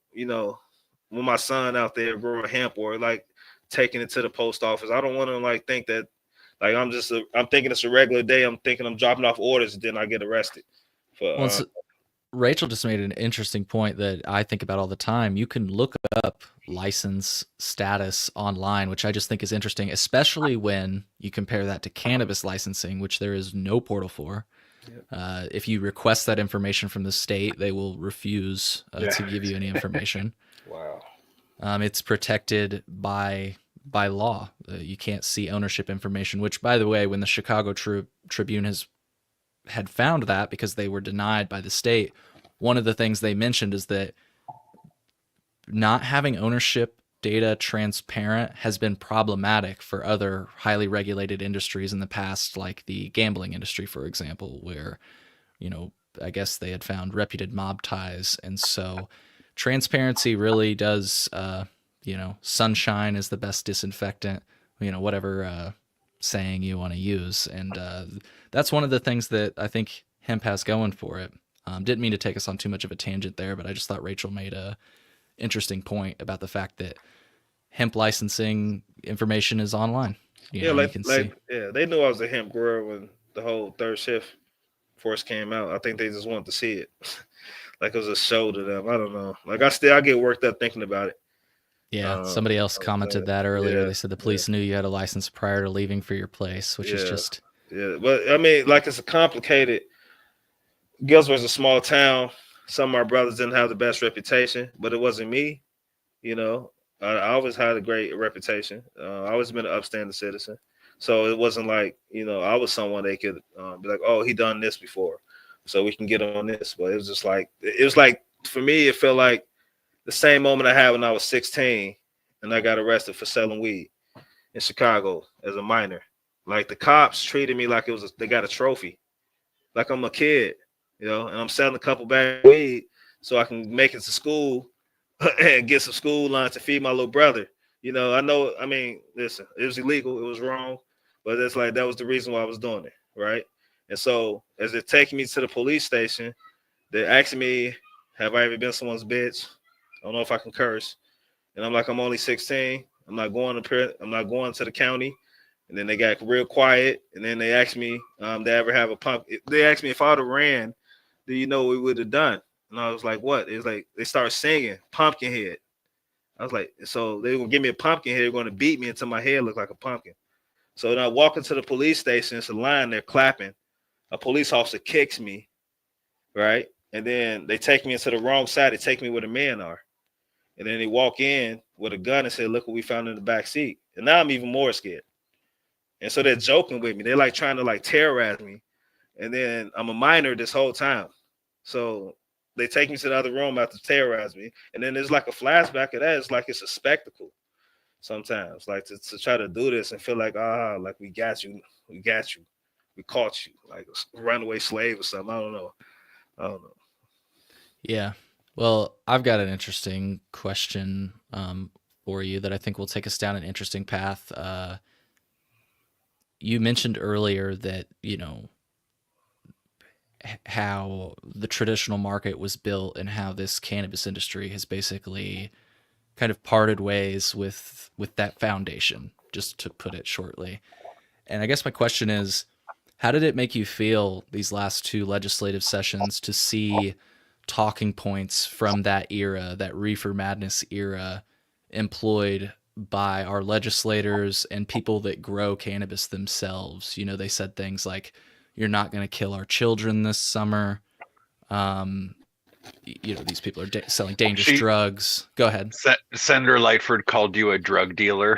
my son out there growing hemp or like taking it to the post office. I don't want to like think that like I'm thinking it's a regular day. I'm thinking I'm dropping off orders, and then I get arrested. Well, For Rachel just made an interesting point that I think about all the time. You can look up license status online, which I just think is interesting, especially when you compare that to cannabis licensing, which there is no portal for. If you request that information from the state, they will refuse to give you any information. Wow. It's protected by law. You can't see ownership information, which, by the way, when the Chicago Tribune had found that because they were denied by the state, one of the things they mentioned is that not having ownership data transparent has been problematic for other highly regulated industries in the past, like the gambling industry, for example, where, I guess they had found reputed mob ties. And so transparency really does, sunshine is the best disinfectant, whatever saying you want to use. And that's one of the things that I think hemp has going for it. Didn't mean to take us on too much of a tangent there, but I just thought Rachel made a interesting point about the fact that hemp licensing information is online. You can see. Yeah, they knew I was a hemp grower when the whole third shift first came out. I think they just wanted to see it, like it was a show to them. I don't know. Like I get worked up thinking about it. Yeah, somebody else commented that earlier. They said the police knew you had a license prior to leaving for your place, which is just But I mean, like it's a complicated. Gillsburg's a small town. Some of our brothers didn't have the best reputation, but it wasn't me. I always had a great reputation. I always been an upstanding citizen. So it wasn't like, I was someone they could be like, oh, he done this before, so we can get on this. But it was like for me, it felt like the same moment I had when I was 16 and I got arrested for selling weed in Chicago as a minor. Like the cops treated me like they got a trophy, like I'm a kid, and I'm selling a couple bags of weed so I can make it to school and get some school lunch to feed my little brother. I know, I mean, listen, it was illegal, it was wrong, but it's like that was the reason why I was doing it, right? And so as they're taking me to the police station, they're asking me, have I ever been someone's bitch? I don't know if I can curse. And I'm like, I'm only 16. I'm not going to the county. And then they got real quiet. And then they asked me, they ever have a pump. They asked me if I would have ran Do you know what we would have done? And I was like, what? It's like they started singing Pumpkinhead. I was like, so they were gonna give me a pumpkin head, they're gonna beat me until my head looked like a pumpkin. So then I walk into the police station, it's a line, they're clapping. A police officer kicks me, right? And then they take me into the wrong side, they take me where the men are. And then they walk in with a gun and say, look what we found in the back seat. And now I'm even more scared. And so they're joking with me. They're like trying to like terrorize me. And then I'm a minor this whole time. So they take me to the other room after terrorize me. And then there's like a flashback of that. It's like it's a spectacle sometimes, like to try to do this and feel like we got you, we caught you, like a runaway slave or something. I don't know. Yeah. Well, I've got an interesting question for you that I think will take us down an interesting path. You mentioned earlier that, how the traditional market was built and how this cannabis industry has basically kind of parted ways with that foundation, just to put it shortly. And I guess my question is, how did it make you feel these last two legislative sessions to see talking points from that era, that reefer madness era, employed by our legislators and people that grow cannabis themselves? They said things like, "You're not going to kill our children this summer." Um, these people are selling dangerous She drugs. Go ahead. Senator Lightford called you a drug dealer.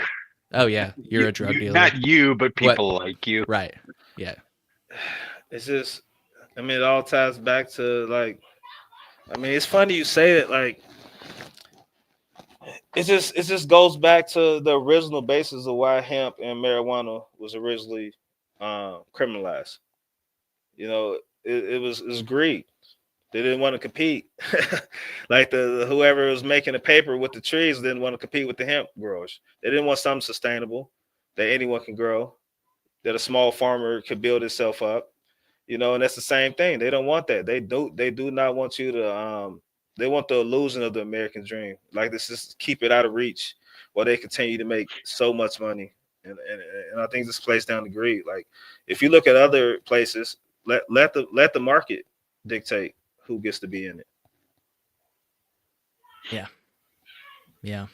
Oh yeah, you're a drug dealer. Not you, but What? people like you. Right. Yeah. It's just, I mean, it all ties back to like, I mean, it's funny you say that, like, it just goes back to the original basis of why hemp and marijuana was originally criminalized. You know, it was greed. They didn't want to compete. Like the whoever was making the paper with the trees didn't want to compete with the hemp growers. They didn't want something sustainable that anyone can grow, that a small farmer could build itself up. And that's the same thing. They don't want that. They do not want you to they want the illusion of the American dream. Like this is keep it out of reach while they continue to make so much money. And I think this plays down to greed. Like if you look at other places, let the market dictate who gets to be in it. Yeah. Yeah.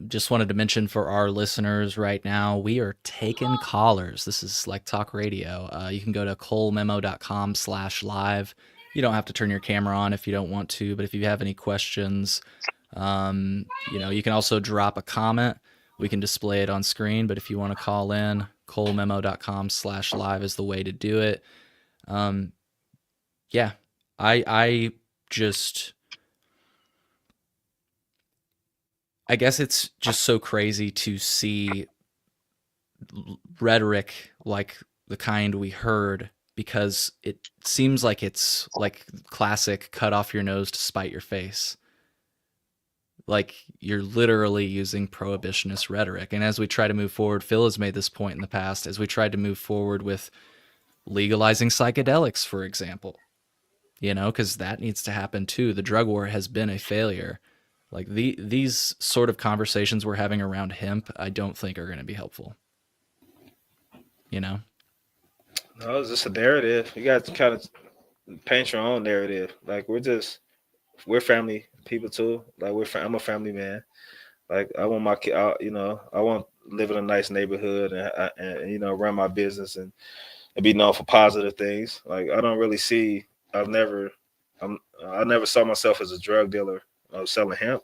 Just wanted to mention for our listeners right now, we are taking callers. This is like talk radio. You can go to colememo.com/live. You don't have to turn your camera on if you don't want to, but if you have any questions, you can also drop a comment. We can display it on screen, but if you want to call in, colememo.com/live is the way to do it. Yeah, I just, I guess it's just so crazy to see rhetoric like the kind we heard, because it seems like it's like classic cut off your nose to spite your face. Like you're literally using prohibitionist rhetoric. And as we try to move forward, Phil has made this point in the past, as we tried to move forward with legalizing psychedelics, for example, because that needs to happen too. The drug war has been a failure. Like these sort of conversations we're having around hemp, I don't think are going to be helpful. No, it's just a narrative. You got to kind of paint your own narrative. Like we're family people too. Like I'm a family man. Like I want my kid, I want to live in a nice neighborhood and run my business and be known for positive things. Like I don't really see. I never saw myself as a drug dealer. I was selling hemp.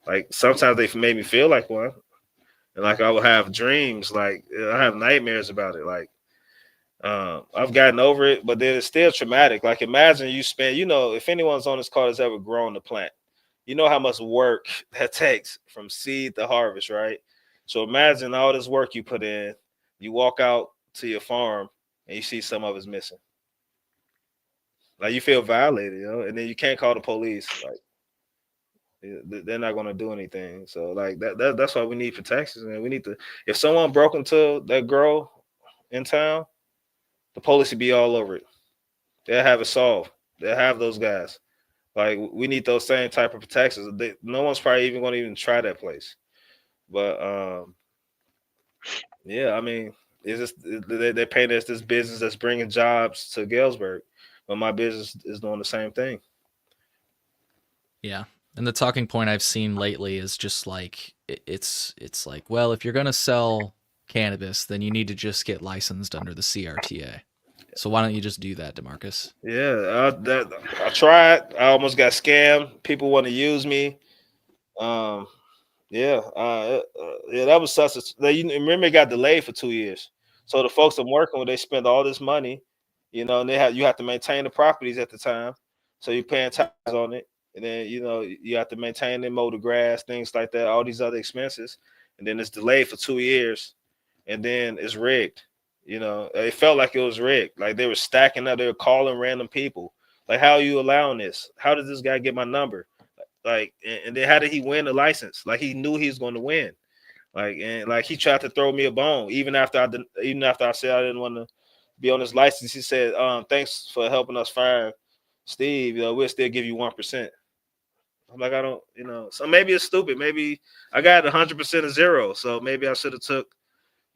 Like sometimes they made me feel like one, and like I would have dreams. Like I have nightmares about it. Like I've gotten over it, but then it's still traumatic. Like imagine you spend, if anyone's on this call has ever grown a plant, you know how much work that takes from seed to harvest, right? So imagine all this work you put in. You walk out to your farm and you see some of it's missing. Like you feel violated, and then you can't call the police. Like they're not going to do anything. So like that's why we need protections, and we need to. If someone broke into that grow in town, the police would be all over it. They'll have it solved. They'll have those guys. Like we need those same type of protections. No one's probably even going to even try that place. But yeah, I mean, it's just they paint it as this business that's bringing jobs to Galesburg. but my business is doing the same thing. Yeah. And the talking point I've seen lately is just like it's like, well, if you're going to sell cannabis, then you need to just get licensed under the CRTA. So why don't you just do that, DeMarcus? Yeah, I tried. I almost got scammed. People want to use me. Um, yeah, yeah, that was such a. You remember it got delayed for 2 years. So the folks I'm working with, they spend all this money, and you have to maintain the properties at the time. So you're paying taxes on it, and then you have to maintain and mow the grass, things like that, all these other expenses, and then it's delayed for 2 years, and then it's rigged. It felt like it was rigged. Like they were stacking up, they were calling random people. Like, how are you allowing this? How did this guy get my number? Like, and then how did he win the license? Like, he knew he was going to win. Like he tried to throw me a bone even after I said I didn't want to be on his license. He said, "Thanks for helping us find Steve. We'll still give you 1%." I'm like, I don't, So maybe it's stupid. Maybe I got 100% of zero. So maybe I should have took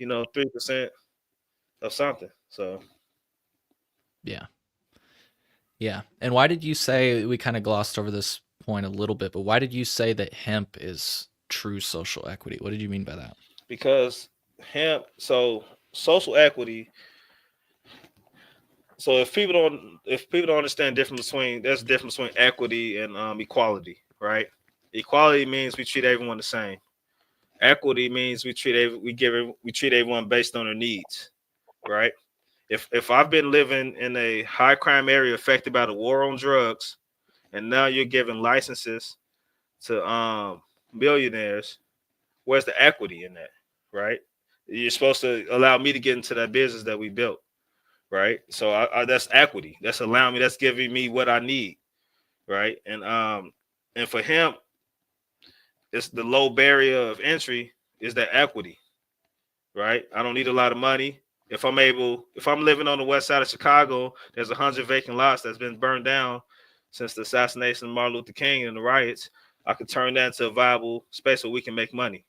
3% of something. So Yeah. Yeah. And why did you say, we kind of glossed over this point a little bit, but why did you say that hemp is true social equity? What did you mean by that? because hemp, so social equity. So if people don't understand there's a difference between equity and equality, right? Equality means we treat everyone the same. Equity means we treat everyone based on their needs, right? If I've been living in a high crime area affected by the war on drugs, and now you're giving licenses to millionaires, where's the equity in that, right? You're supposed to allow me to get into that business that we built, right? So that's equity. That's allowing me. That's giving me what I need, right? And for him, it's the low barrier of entry is that equity, right? I don't need a lot of money. If I'm living on the west side of Chicago, there's 100 vacant lots that's been burned down since the assassination of Martin Luther King and the riots. I could turn that into a viable space where we can make money,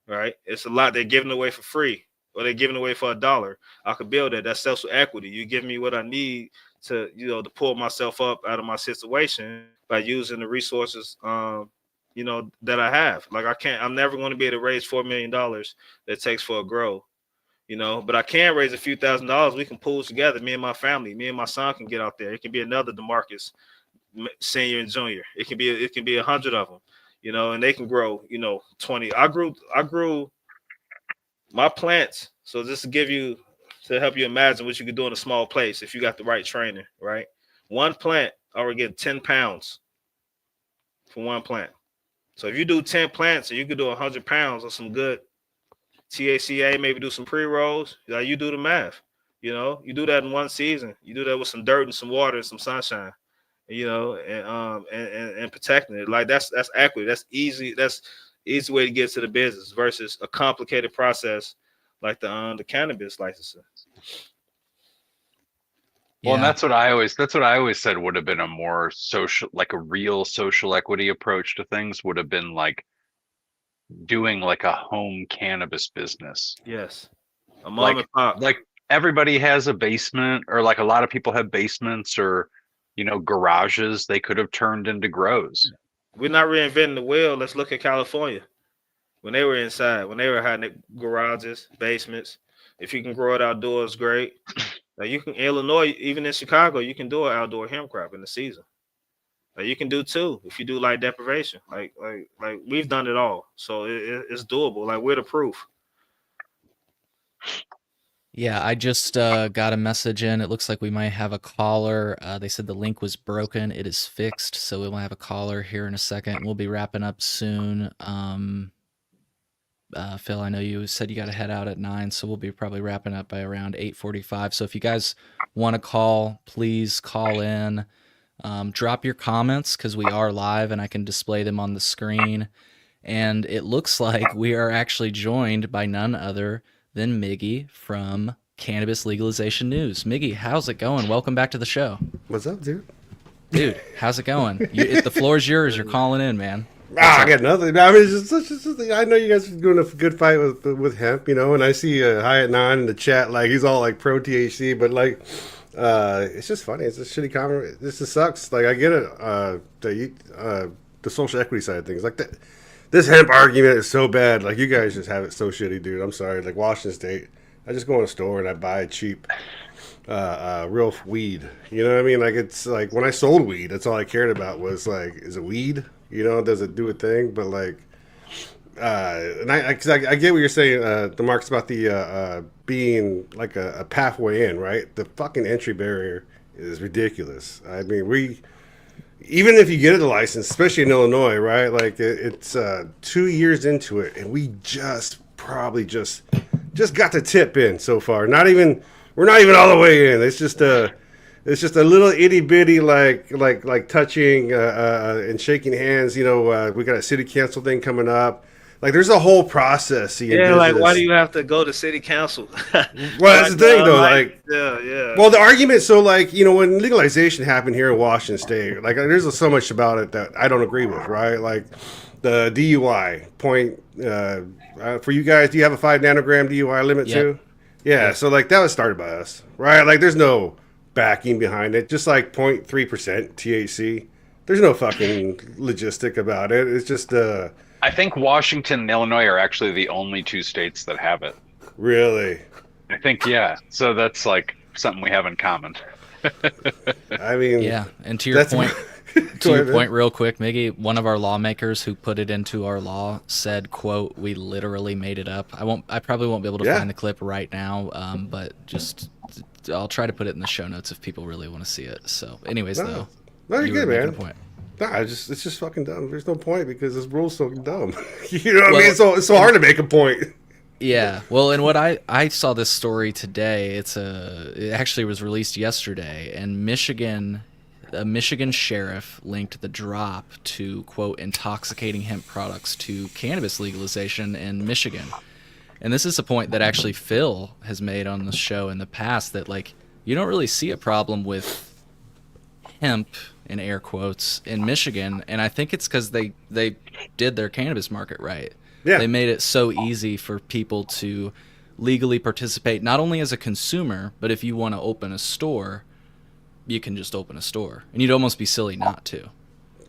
right? It's a lot they're giving away for free, or they're giving away for $1. I could build that. That's social equity. You give me what I need to pull myself up out of my situation by using the resources, that I have. Like, I'm never going to be able to raise $4 million that it takes for a grow, but I can raise a few $1,000s. We can pool together. Me and my family, me and my son can get out there. It can be another DeMarcus, senior and junior. It can be 100 of them, and they can grow, 20. I grew my plants. So just to help you imagine what you could do in a small place if you got the right training, right? One plant, I would get 10 pounds for one plant. So if you do 10 plants, and you could do 100 pounds of some good THCA, maybe do some pre-rolls. Like, you do the math. You do that in one season. You do that with some dirt and some water and some sunshine. And protecting it. Like, that's equity. That's easy. That's easy way to get to the business versus a complicated process like the cannabis licensing. Well, and Yeah. that's what I always said would have been a more social, like a real social equity approach to things would have been like doing like a home cannabis business. Yes, a mom Like and pop. like everybody has a basement, or like a lot of people have basements or garages they could have turned into grows. We're not reinventing the wheel. Let's look at California when they were inside, when they were having garages, basements. If you can grow it outdoors, great. Now you can Illinois, even in Chicago, you can do an outdoor hemp crop in the season. Like, you can do two if you do light deprivation. Like we've done it all, so it's doable. Like, we're the proof. Yeah, I just got a message in. It looks like we might have a caller. They said the link was broken. It is fixed, so we will have a caller here in a second. We'll be wrapping up soon. Phil, I know you said you got to head out at 9, so we'll be probably wrapping up by around 8:45. So if you guys want to call, please call in. Drop your comments because we are live and I can display them on the screen. And it looks like we are actually joined by none other than Miggy from Cannabis Legalization News. Miggy, how's it going? Welcome back to the show. What's up, dude? Dude, how's it going? The floor is yours. You're calling in, man. I got nothing. I mean, it's just I know you guys are doing a good fight with hemp, and I see High at 9 in the chat, like he's all like pro THC, but like It's just funny. It's a shitty comment. This just sucks. Like I get it. The social equity side of things, like that. This hemp argument is so bad. Like you guys just have it so shitty, dude. I'm sorry. Like Washington State, I just go in a store and I buy cheap, real weed. You know what I mean? Like it's like when I sold weed, that's all I cared about was like, is it weed? You know, does it do a thing? But like, and I get what you're saying, the marks about the being like a pathway in, right? The fucking entry barrier is ridiculous. I mean, even if you get a license, especially in Illinois, right? Like it's 2 years into it, and we probably just got the tip in so far. We're not even all the way in. It's just a little itty bitty like touching and shaking hands. You know, we got a city council thing coming up. Like there's a whole process. Yeah, like why do you have to go to city council? Well, that's the thing though. Like, yeah. Well, the argument. So, like, you know, when legalization happened here in Washington State, like, there's so much about it that I don't agree with. Right, like the DUI point. For you guys, do you have a 5 nanogram DUI limit too? Yeah. So, like, that was started by us, right? Like, there's no backing behind it. Just like 0.3% THC. There's no fucking logistic about it. It's just I think Washington and Illinois are actually the only 2 states that have it. Really. I think, yeah. So that's like something we have in common. I mean, yeah. And to your point, real quick, Miggy, one of our lawmakers who put it into our law said, "quote We literally made it up." I probably won't be able to find the clip right now, but just I'll try to put it in the show notes if people really want to see it. So, anyways, though, you're good, man. Point. Nah, it's just fucking dumb. There's no point because this rule's so dumb. You know what I mean? It's so hard to make a point. Yeah, well, and what I saw this story today. It actually was released yesterday, and a Michigan sheriff linked the drop to quote intoxicating hemp products to cannabis legalization in Michigan, and this is a point that actually Phil has made on the show in the past that like you don't really see a problem with hemp in air quotes in Michigan, and I think it's because they did their cannabis market right. Yeah. They made it so easy for people to legally participate, not only as a consumer, but if you want to open a store, you can just open a store, and you'd almost be silly not to.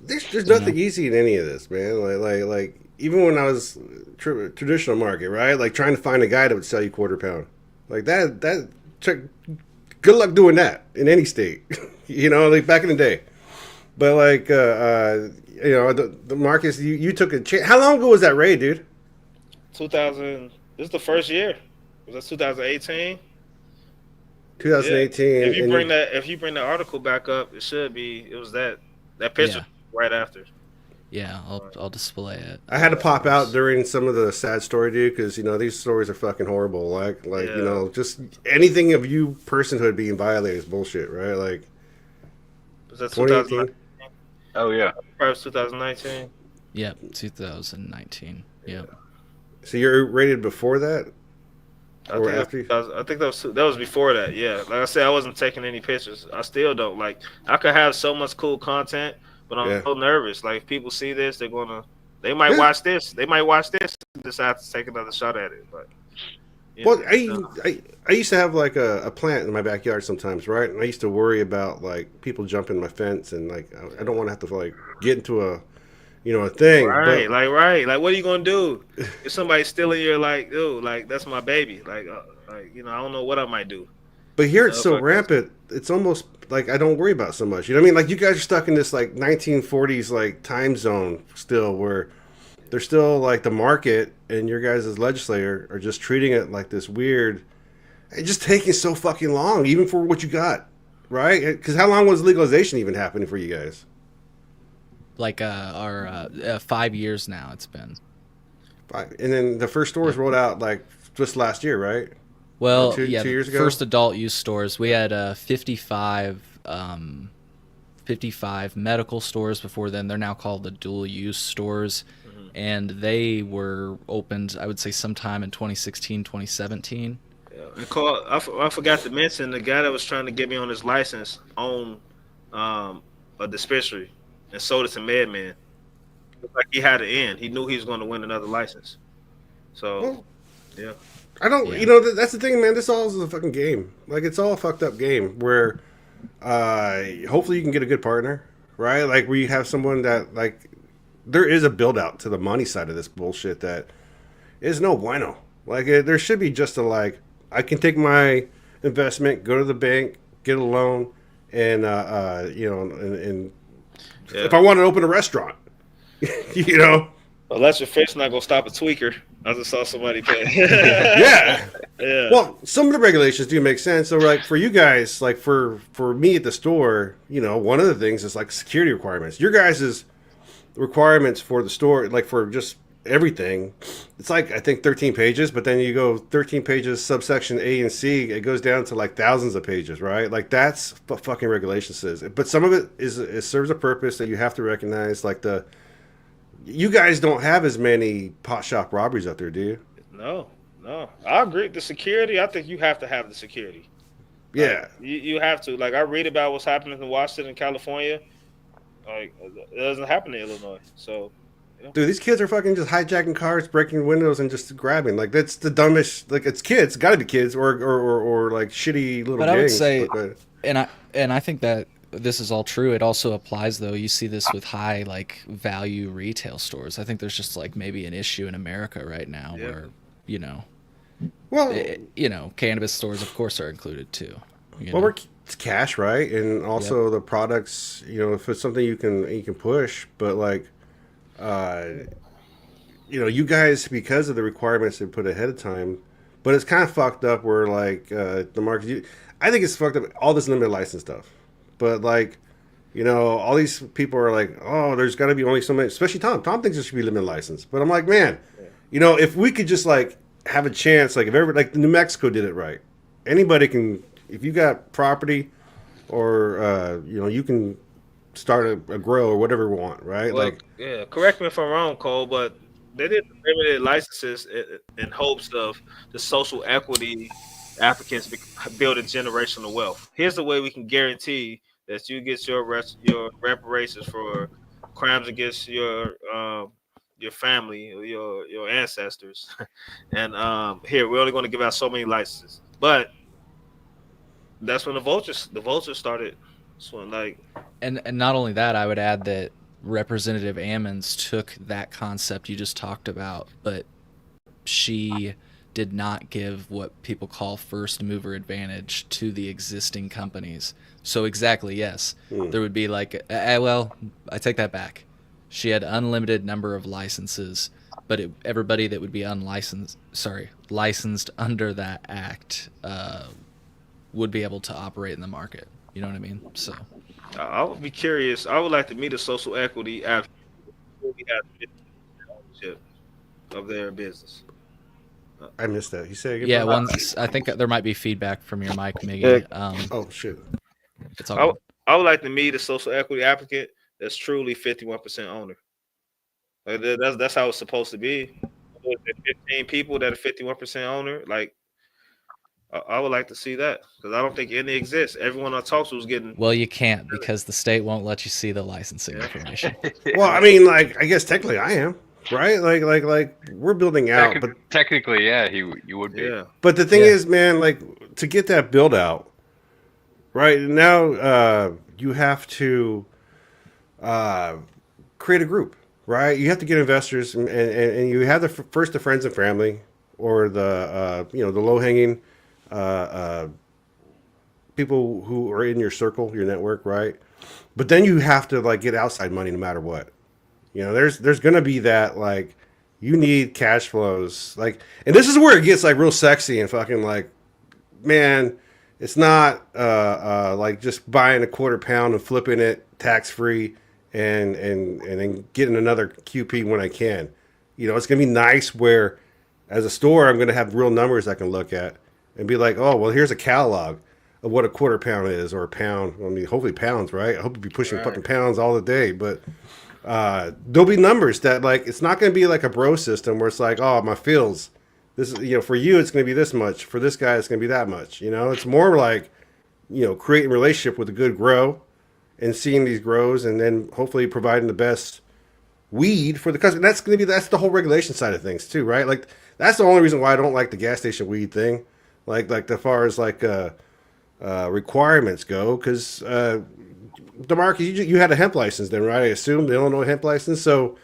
There's nothing easy in any of this, man. Like even when I was traditional market, right? Like trying to find a guy that would sell you quarter pound, like that. Good luck doing that in any state, you know, like back in the day. But like, you know, the Marcus, you took a chance. How long ago was that raid, dude? 2000. This is the first year. Was that 2018? 2018. Yeah. If you bring that article back up, it should be. It was that picture right after. Yeah, I'll display it. I had to pop out during some of the sad story, dude, because you know these stories are fucking horrible. Like you know, just anything of you personhood being violated is bullshit, right? Like, was that 2018? Oh yeah, perhaps 2019. Yep, 2019. Yep. So you're rated before that, or after? I think that was before that. Yeah, like I said, I wasn't taking any pictures. I still don't. Like I could have so much cool content, but I'm so nervous. Like if people see this, they might watch this. They might watch this and decide to take another shot at it. But well, I used to have like a plant in my backyard sometimes, right? And I used to worry about like people jumping my fence, and like I don't want to have to like get into a thing. Right, like what are you gonna do if somebody's stealing your like that's my baby, like I don't know what I might do. But here it's so rampant, it's almost like I don't worry about so much. You know what I mean? Like you guys are stuck in this like 1940s like time zone still, where they're still like the market, and your guys as legislator are just treating it like this weird. It's just taking so fucking long, even for what you got, right? Because how long was legalization even happening for you guys? Like our 5 years now it's been. 5, and then the first stores rolled out like just last year, right? Well, 2 years ago. First adult use stores. We had 55 medical stores before then. They're now called the dual use stores. And they were opened, I would say, sometime in 2016, 2017. Yeah. I forgot to mention the guy that was trying to get me on his license owned a dispensary and sold it to Madman. Like he had an end. He knew he was going to win another license. So, yeah. I don't, Yeah. you know, that's the thing, man. This all is a fucking game. Like, it's all a fucked up game where hopefully you can get a good partner, right? Like, where you have someone that, like, there is a build out to the money side of this bullshit that is no bueno. Like, there should be just a, like, I can take my investment, go to the bank, get a loan, and, you know, and if I want to open a restaurant, you know, Unless your fish not gonna stop a tweaker. I just saw somebody pay. yeah. Yeah. Well, some of the regulations do make sense. So, like for you guys, like for me at the store, you know, one of the things is like security requirements. Your guys' requirements for the store, like for just everything, it's like I think 13 pages. But then you go 13 pages, subsection A and C, it goes down to like thousands of pages, right? Like that's what fucking regulation says. But some of it is it serves a purpose that you have to recognize. Like you guys don't have as many pot shop robberies out there, do you? No. I agree. The security, I think you have to have the security. Yeah. You have to. Like I read about what's happening in Washington, California. Like it doesn't happen in Illinois. So Dude, these kids are fucking just hijacking cars, breaking windows, and just grabbing. Like that's the dumbest. Like it's kids, got to be kids, or like shitty little But gangs. I would say, But, and I think that this is all true. It also applies though. You see this with high like value retail stores. I think there's just like maybe an issue in America right now where, you know, well, cannabis stores of course are included too. it's cash, right? And also the products. You know, if it's something you can push, but like, you guys because of the requirements they put ahead of time. But it's kind of fucked up where like the market. I think it's fucked up. All this limited license stuff, but like. All these people are like, oh, there's got to be only so many, especially Tom. Tom thinks there should be limited license. But I'm like, man, if we could just like have a chance, like if everybody, like New Mexico did it right. Anybody can, if you got property or, you can start a grow or whatever you want, right? well, like, yeah. Correct me if I'm wrong, Cole, but they did limited licenses in hopes of the social equity applicants building generational wealth. Here's the way we can guarantee that you get your reparations for crimes against your family or your ancestors. And here we're only going to give out so many licenses. But that's when the vultures started. So like, and not only that, I would add that Representative Ammons took that concept you just talked about, but she did not give what people call first mover advantage to the existing companies. So exactly, yes, there would be like, well, I take that back. She had unlimited number of licenses, but everybody that would be licensed under that act would be able to operate in the market. You know what I mean? So I would be curious. I would like to meet a social equity after we have ownership of their business. I missed that. You say again? yeah, I think there might be feedback from your mic, Miggy. Oh shit. It's all good. I would like to meet a social equity applicant that's truly 51% owner. Like that's how it's supposed to be. 15 people that are 51% owner. Like I would like to see that because I don't think any exists. Everyone I talked to was getting. Well, you can't because the state won't let you see the licensing information. Well, I mean, like, I guess technically I am, right? Like we're building out, but Technically, yeah, you would be. Yeah. but the thing is, man, like to get that build out, right now, you have to create a group, right? You have to get investors, and you have first the friends and family, or the the low hanging people who are in your circle, your network, right? But then you have to like get outside money no matter what. There's gonna be that like you need cash flows, like, and this is where it gets like real sexy and fucking like, man, it's not like just buying a quarter pound and flipping it tax free and then getting another QP when I can. It's gonna be nice where as a store I'm gonna have real numbers I can look at and be like, oh well, here's a catalog of what a quarter pound is or a pound. I mean, hopefully pounds, right? I hope you'll be pushing fucking pounds all the day, but there'll be numbers that like it's not going to be like a bro system where it's like, oh, my feels this is for you it's going to be this much, for this guy it's going to be that much. It's more like creating a relationship with a good grow and seeing these grows and then hopefully providing the best weed for the customer. That's the whole regulation side of things too, right? Like that's the only reason why I don't like the gas station weed thing. Like as far as like requirements go, because DeMarcus, you had a hemp license then, right? I assume the Illinois hemp license. So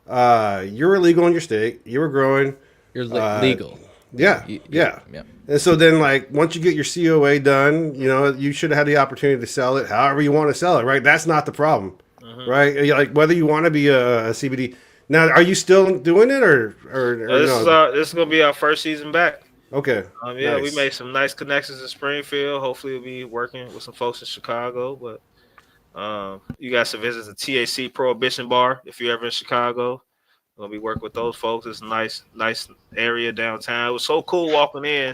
you're illegal in your state. You were growing. You're Uh, legal. yeah, Yep. yeah. Yep. And so then, like, once you get your COA done, you know, you should have had the opportunity to sell it however you want to sell it, right? That's not the problem, right? Like, whether you want to be a CBD. Now, are you still doing it or no? This is gonna be our first season back. Okay, Yeah, we nice. made some nice connections in Springfield. Hopefully, we'll be working with some folks in Chicago. But you guys should visit the TAC Prohibition Bar if you're ever in Chicago. We'll be working with those folks. It's a nice area downtown. It was so cool walking in,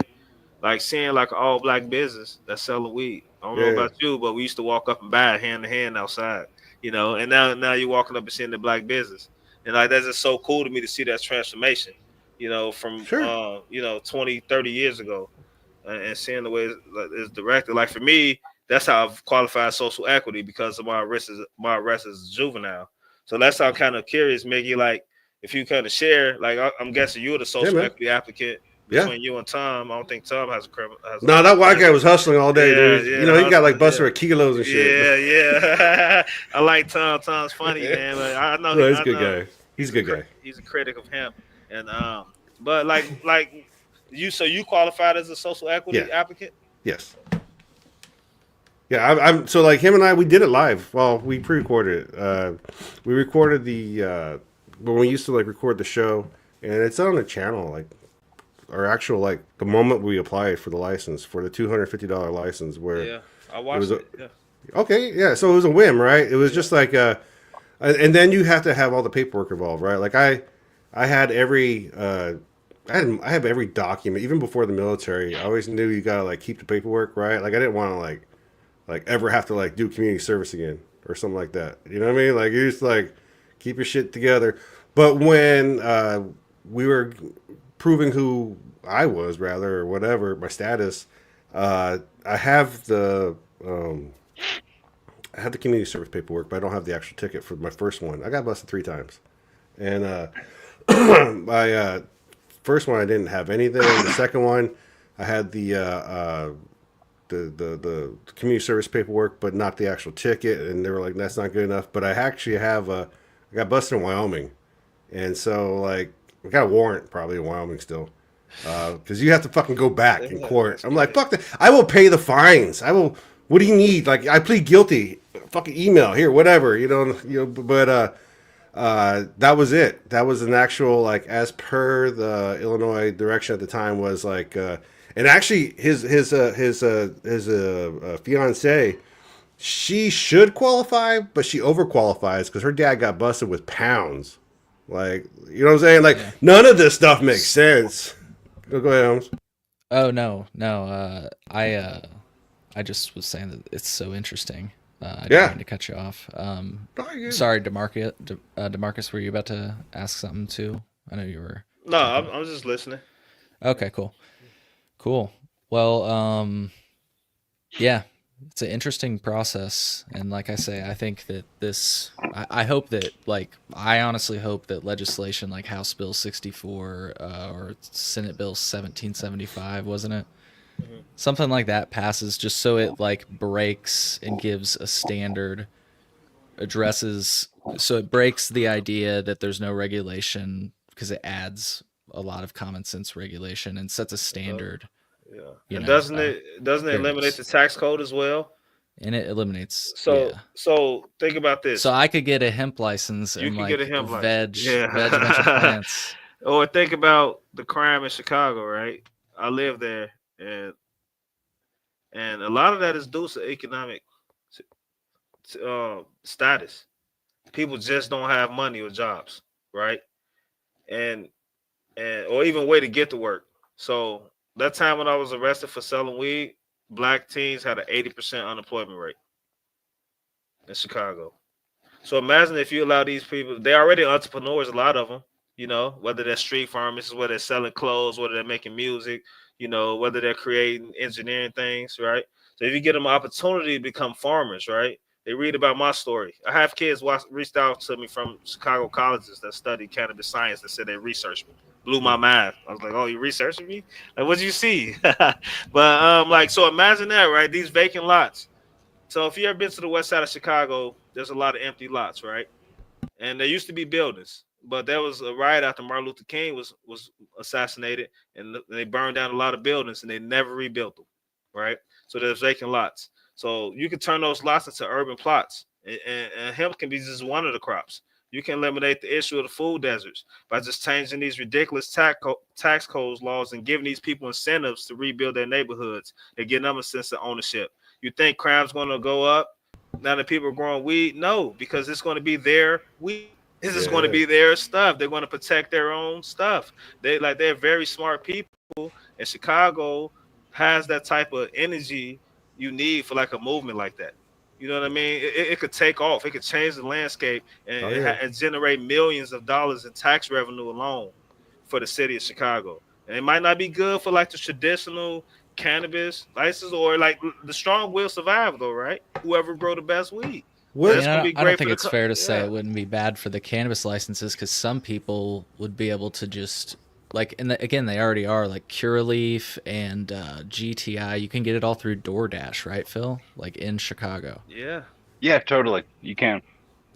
like seeing like an all black business that's selling weed. I don't know Yeah, about you, but we used to walk up and buy it hand to hand outside, you know. And now you're walking up and seeing the black business, and like that's just so cool to me to see that transformation, you know, from sure. 20, 30 years ago, and seeing the way it's directed. Like for me, that's how I've qualified social equity because of my arrest as a juvenile. So that's how I'm kind of curious, Miggy. Like if you kind of share, like I'm guessing you're the Yeah, social man. equity applicant Yeah. between you and Tom. I don't think Tom has a criminal. No, that white guy was hustling all day, Yeah, dude. You yeah, know, he got like hustling, busted yeah. with kilos and shit. Yeah. I like Tom. Tom's funny, man. But I know No, he's a I good know guy. He's a good guy. he's a critic of hemp, and but like you, so you qualified as a social equity Yeah. applicant. Yes. Yeah, I'm so like him and I. We did it live. Well, we pre-recorded it. We recorded the when we used to like record the show, and it's on the channel. Like our actual like the moment we applied for the license for the $250 license, where Yeah, I it was watched it. Yeah. okay, yeah. So it was a whim, right? It was just like and then you have to have all the paperwork involved, right? Like I had every I have every document even before the military. I always knew you gotta like keep the paperwork, right? Like I didn't want to like ever have to like do community service again or something like that. You know what I mean? Like you just like keep your shit together. But when we were proving who I was, rather or whatever my status, I have the I have the community service paperwork, but I don't have the actual ticket for my first one. I got busted 3 times, and my first one I didn't have anything. The second one I had the community service paperwork, but not the actual ticket. And they were like, "That's not good enough." But I actually have I got busted in Wyoming, and so like I got a warrant probably in Wyoming still, because you have to fucking go back in court. I'm like, fuck that. I will pay the fines. I will. What do you need? Like I plead guilty. Fucking email here, whatever. You know. But that was it. That was an actual like as per the Illinois direction at the time was like. And actually, his fiance, she should qualify, but she overqualifies because her dad got busted with pounds. Like, you know what I'm saying? Like, Yeah. none of this stuff makes sense. Go ahead, Holmes. Oh no. I just was saying that it's so interesting. I didn't mean to cut you off. Sorry, Demarcus, were you about to ask something too? I know you were. No, I'm just listening. Okay, cool. Well, yeah, it's an interesting process, and like I say, I think that I hope that I honestly hope that legislation like House Bill 64 or Senate Bill 1775, wasn't it? Mm-hmm. Something like that passes just so it like breaks and gives a standard, addresses, so it breaks the idea that there's no regulation because it adds a lot of common sense regulation and sets a standard. Yeah, and doesn't it eliminate fairness. the tax code as well? And it eliminates So yeah. so think about this. So I could get a hemp license You and can get a like hemp veg license. Yeah. veg a bunch of plants. Or think about the crime in Chicago, right? I live there, and a lot of that is due to economic status. People just don't have money or jobs, right? And or even way to get to work. So that time when I was arrested for selling weed, black teens had an 80% unemployment rate in Chicago. So imagine if you allow these people, they're already entrepreneurs, a lot of them, you know, whether they're street farmers, whether they're selling clothes, whether they're making music, you know, whether they're creating engineering things, right? So if you get them an opportunity to become farmers, right? They read about my story. I have kids reached out to me from Chicago colleges that study cannabis science that said they researched me. blew my mind. I was like, "Oh, you researching me? Like, what did you see?" But like, so imagine that, right? These vacant lots. So if you ever been to the west side of Chicago, there's a lot of empty lots, right? And there used to be buildings, but there was a riot after Martin Luther King was assassinated, and they burned down a lot of buildings, and they never rebuilt them, right? So there's vacant lots. So you can turn those lots into urban plots, and hemp can be just one of the crops. You can eliminate the issue of the food deserts by just changing these ridiculous tax codes laws and giving these people incentives to rebuild their neighborhoods and getting them a sense of ownership. You think crime's going to go up now that people are growing weed? No, because it's going to be their weed. This is going to Yeah. be their stuff. They're going to protect their own stuff. They're very smart people, and Chicago has that type of energy you need for like a movement like that. You know what I mean? It could take off. It could change the landscape Oh yeah. and generate millions of dollars in tax revenue alone for the city of Chicago. And it might not be good for like the traditional cannabis license or like the strong will survive though, right? Whoever grow the best weed. I But mean, it's What? gonna be I don't great for think the it's fair to say yeah. it wouldn't be bad for the cannabis licenses because some people would be able to just like, and again, they already are like Curaleaf and GTI. You can get it all through DoorDash, right, Phil? Like in Chicago. Yeah. Yeah, totally. You can.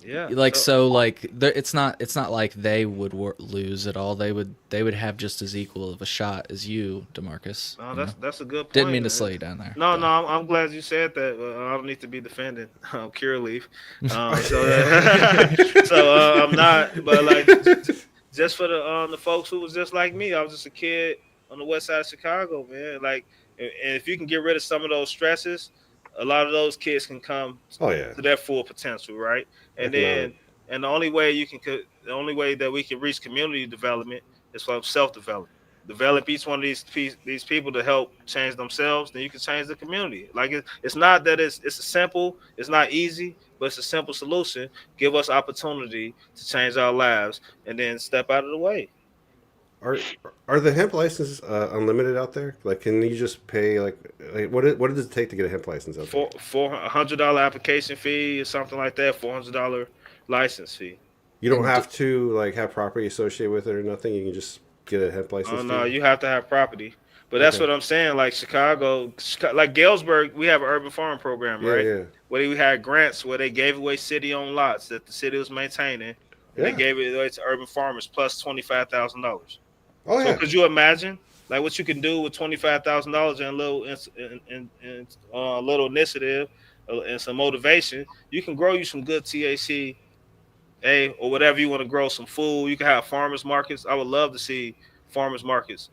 Yeah. Like so, like it's not like they would lose at all. They would have just as equal of a shot as you, Demarcus. No, You know, that's a good didn't point. mean to slow you down there, No, no, though. I'm glad you said that. I don't need to be defending Cure Leaf. So, I'm not. But like, just for the folks who was just like me, I was just a kid on the west side of Chicago, man. Like, and if you can get rid of some of those stresses, a lot of those kids can come Oh yeah. to their full potential, right? And Economic. then, and the only way that we can reach community development is from self development. Develop each one of these people to help change themselves, then you can change the community. Like it's not that it's a simple, it's not easy, but it's a simple solution. Give us opportunity to change our lives, and then step out of the way. Are are the hemp licenses unlimited out there? Like, can you just pay like what does it take to get a hemp license out there? For $100 application fee or something like that, $400 license fee. You don't And have to like have property associated with it or nothing. You can just get a hemp Oh license no, fee. you have to have property. But that's Okay. what I'm saying. Like Chicago, like Galesburg, we have an urban farm program, Yeah, right? yeah, Where we had grants where they gave away city-owned lots that the city was maintaining, and they yeah. gave it away to urban farmers plus $25,000. Oh So yeah. could you imagine like what you can do with $25,000 and a little little initiative and some motivation? You can grow you some good THC or whatever you want to grow, some food. You can have farmers markets. I would love to see farmers markets,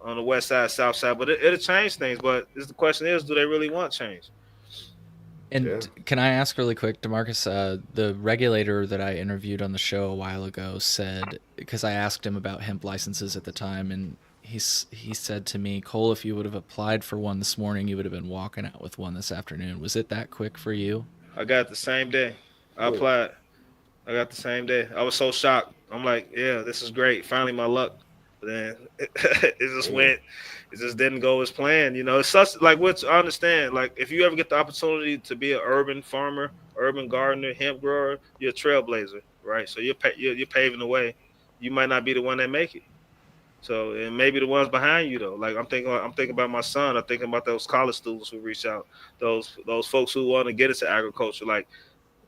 on the west side, south side. But it'll change things. But the question is, do they really want change? Yeah. can I ask really quick, Demarcus? The regulator that I interviewed on the show a while ago said, because I asked him about hemp licenses at the time, and he said to me, Cole, if you would have applied for one this morning, you would have been walking out with one this afternoon. Was it that quick for you? I got it the same day. I Oh, applied. I got the same day. I was so shocked. I'm like, yeah, this is great. Finally, my luck. But then it just yeah. went. It just didn't go as planned. It's such like what I understand. Like if you ever get the opportunity to be an urban farmer, urban gardener, hemp grower, you're a trailblazer, right? So you're paving the way. You might not be the one that make it. So and maybe the ones behind you though. Like I'm thinking about my son. I'm thinking about those college students who reach out. Those folks who want to get into agriculture. Like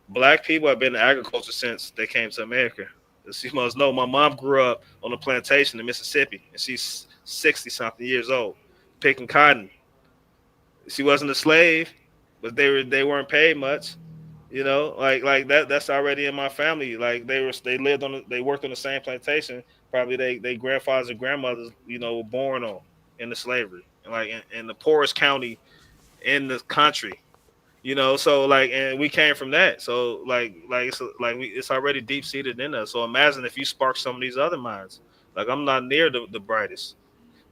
black people have been in agriculture since they came to America. As you must know, my mom grew up on a plantation in Mississippi, and she's 60 something years old, picking cotton. She wasn't a slave, but they weren't paid much. Like that. That's already in my family. Like they worked on the same plantation. Probably they grandfathers and grandmothers, were born on into slavery, and like in the poorest county in the country. So like, and we came from that. So it's already deep seated in us. So imagine if you spark some of these other minds. Like I'm not near the brightest.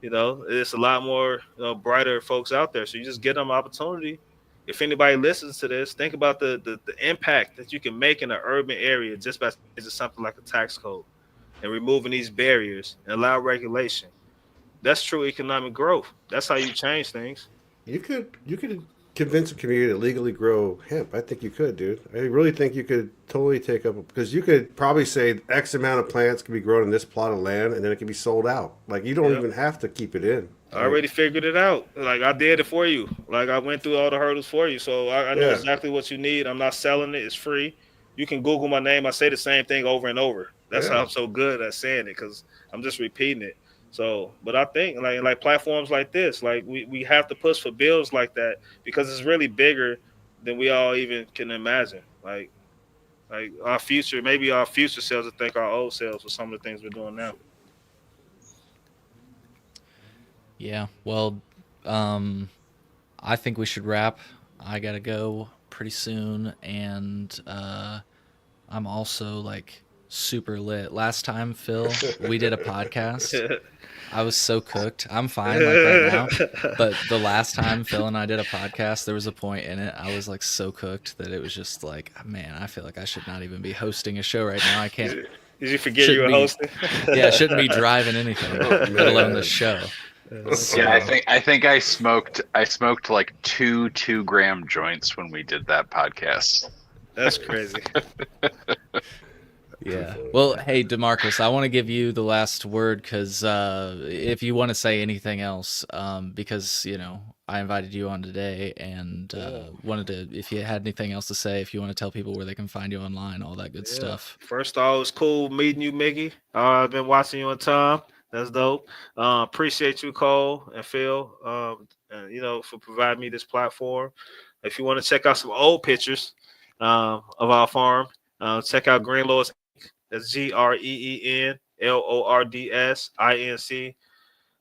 It's a lot more brighter folks out there. So you just get them opportunity. If anybody listens to this, think about the impact that you can make in an urban area just by changing something like a tax code and removing these barriers and allow regulation. That's true economic growth. That's how you change things. You could convince a community to legally grow hemp. I think you could, dude. I really think you could totally take up, because you could probably say X amount of plants can be grown in this plot of land, and then it can be sold out. Like, you don't even have to keep it in. I already figured it out. Like, I did it for you. Like, I went through all the hurdles for you. So I know exactly what you need. I'm not selling it. It's free. You can Google my name. I say the same thing over and over. That's how I'm so good at saying it, because I'm just repeating it. So, but I think like platforms like this, like we have to push for bills like that, because it's really bigger than we all even can imagine. Like our future, maybe our future selves will thank our old selves for some of the things we're doing now. Yeah, well, I think we should wrap. I gotta go pretty soon, and I'm also like super lit. Last time, Phil, we did a podcast. I was so cooked. I'm fine like right now, but the last time Phil and I did a podcast, there was a point in it I was like so cooked that it was just like, man, I feel like I should not even be hosting a show right now. I can't. Did you forget you were hosting? Yeah, I shouldn't be driving anything, let alone the show. So, yeah, I think I smoked like 2 2-gram joints when we did that podcast. That's crazy. Yeah. Well, hey, DeMarcus, I want to give you the last word, because if you want to say anything else, because, you know, I invited you on today, and wanted to, if you had anything else to say, if you want to tell people where they can find you online, all that good stuff. First off, it was cool meeting you, Miggy. I've been watching you on time. That's dope. Appreciate you, Cole and Phil, you know, for providing me this platform. If you want to check out some old pictures of our farm, check out Green Lords. That's GreenLordsinc.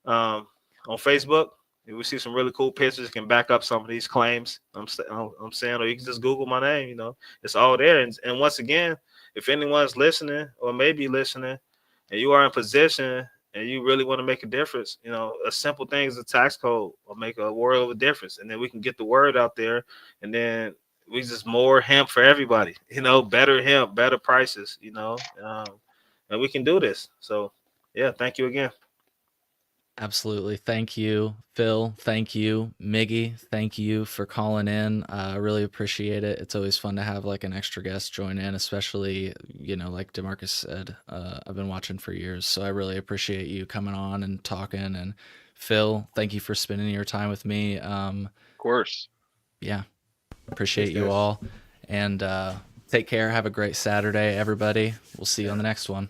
On Facebook. You will see some really cool pictures that can back up some of these claims I'm saying, or you can just Google my name. You know, it's all there. And once again, if anyone's listening or maybe listening, and you are in position and you really want to make a difference, you know, a simple thing as a tax code will make a world of a difference. And then we can get the word out there, and then we just more hemp for everybody, you know, better hemp, better prices, you know, and we can do this. So, yeah, thank you again. Absolutely. Thank you, Phil. Thank you, Miggy. Thank you for calling in. I really appreciate it. It's always fun to have like an extra guest join in, especially, you know, like DeMarcus said, I've been watching for years. So I really appreciate you coming on and talking. And Phil, thank you for spending your time with me. Of course. Yeah. Appreciate you all. And take care. Have a great Saturday, everybody. We'll see you on the next one.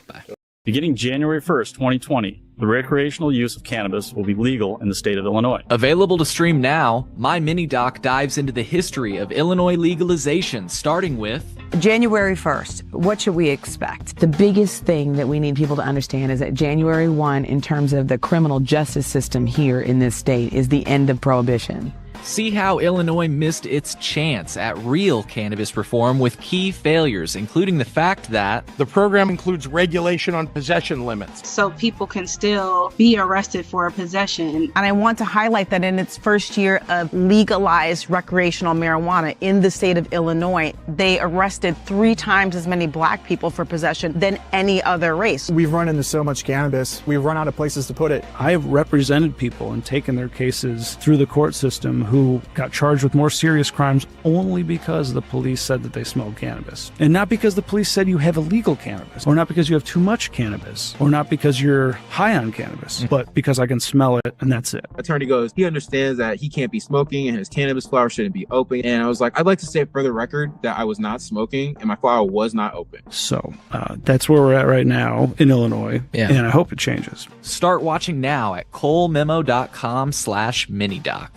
Bye. Beginning January 1st, 2020, the recreational use of cannabis will be legal in the state of Illinois. Available to stream now, my mini doc dives into the history of Illinois legalization, starting with January 1st. What should we expect? The biggest thing that we need people to understand is that January 1, in terms of the criminal justice system here in this state, is the end of prohibition. See how Illinois missed its chance at real cannabis reform with key failures, including the fact that the program includes regulation on possession limits. So people can still be arrested for a possession. And I want to highlight that in its first year of legalized recreational marijuana in the state of Illinois, they arrested 3 times as many black people for possession than any other race. We've run into so much cannabis, we've run out of places to put it. I've represented people and taken their cases through the court system who got charged with more serious crimes only because the police said that they smelled cannabis. And not because the police said you have illegal cannabis, or not because you have too much cannabis, or not because you're high on cannabis, but because I can smell it and that's it. Attorney goes, he understands that he can't be smoking and his cannabis flower shouldn't be open. And I was like, I'd like to say for the record that I was not smoking and my flower was not open. So that's where we're at right now in Illinois. Yeah. And I hope it changes. start watching now at colememo.com/minidoc.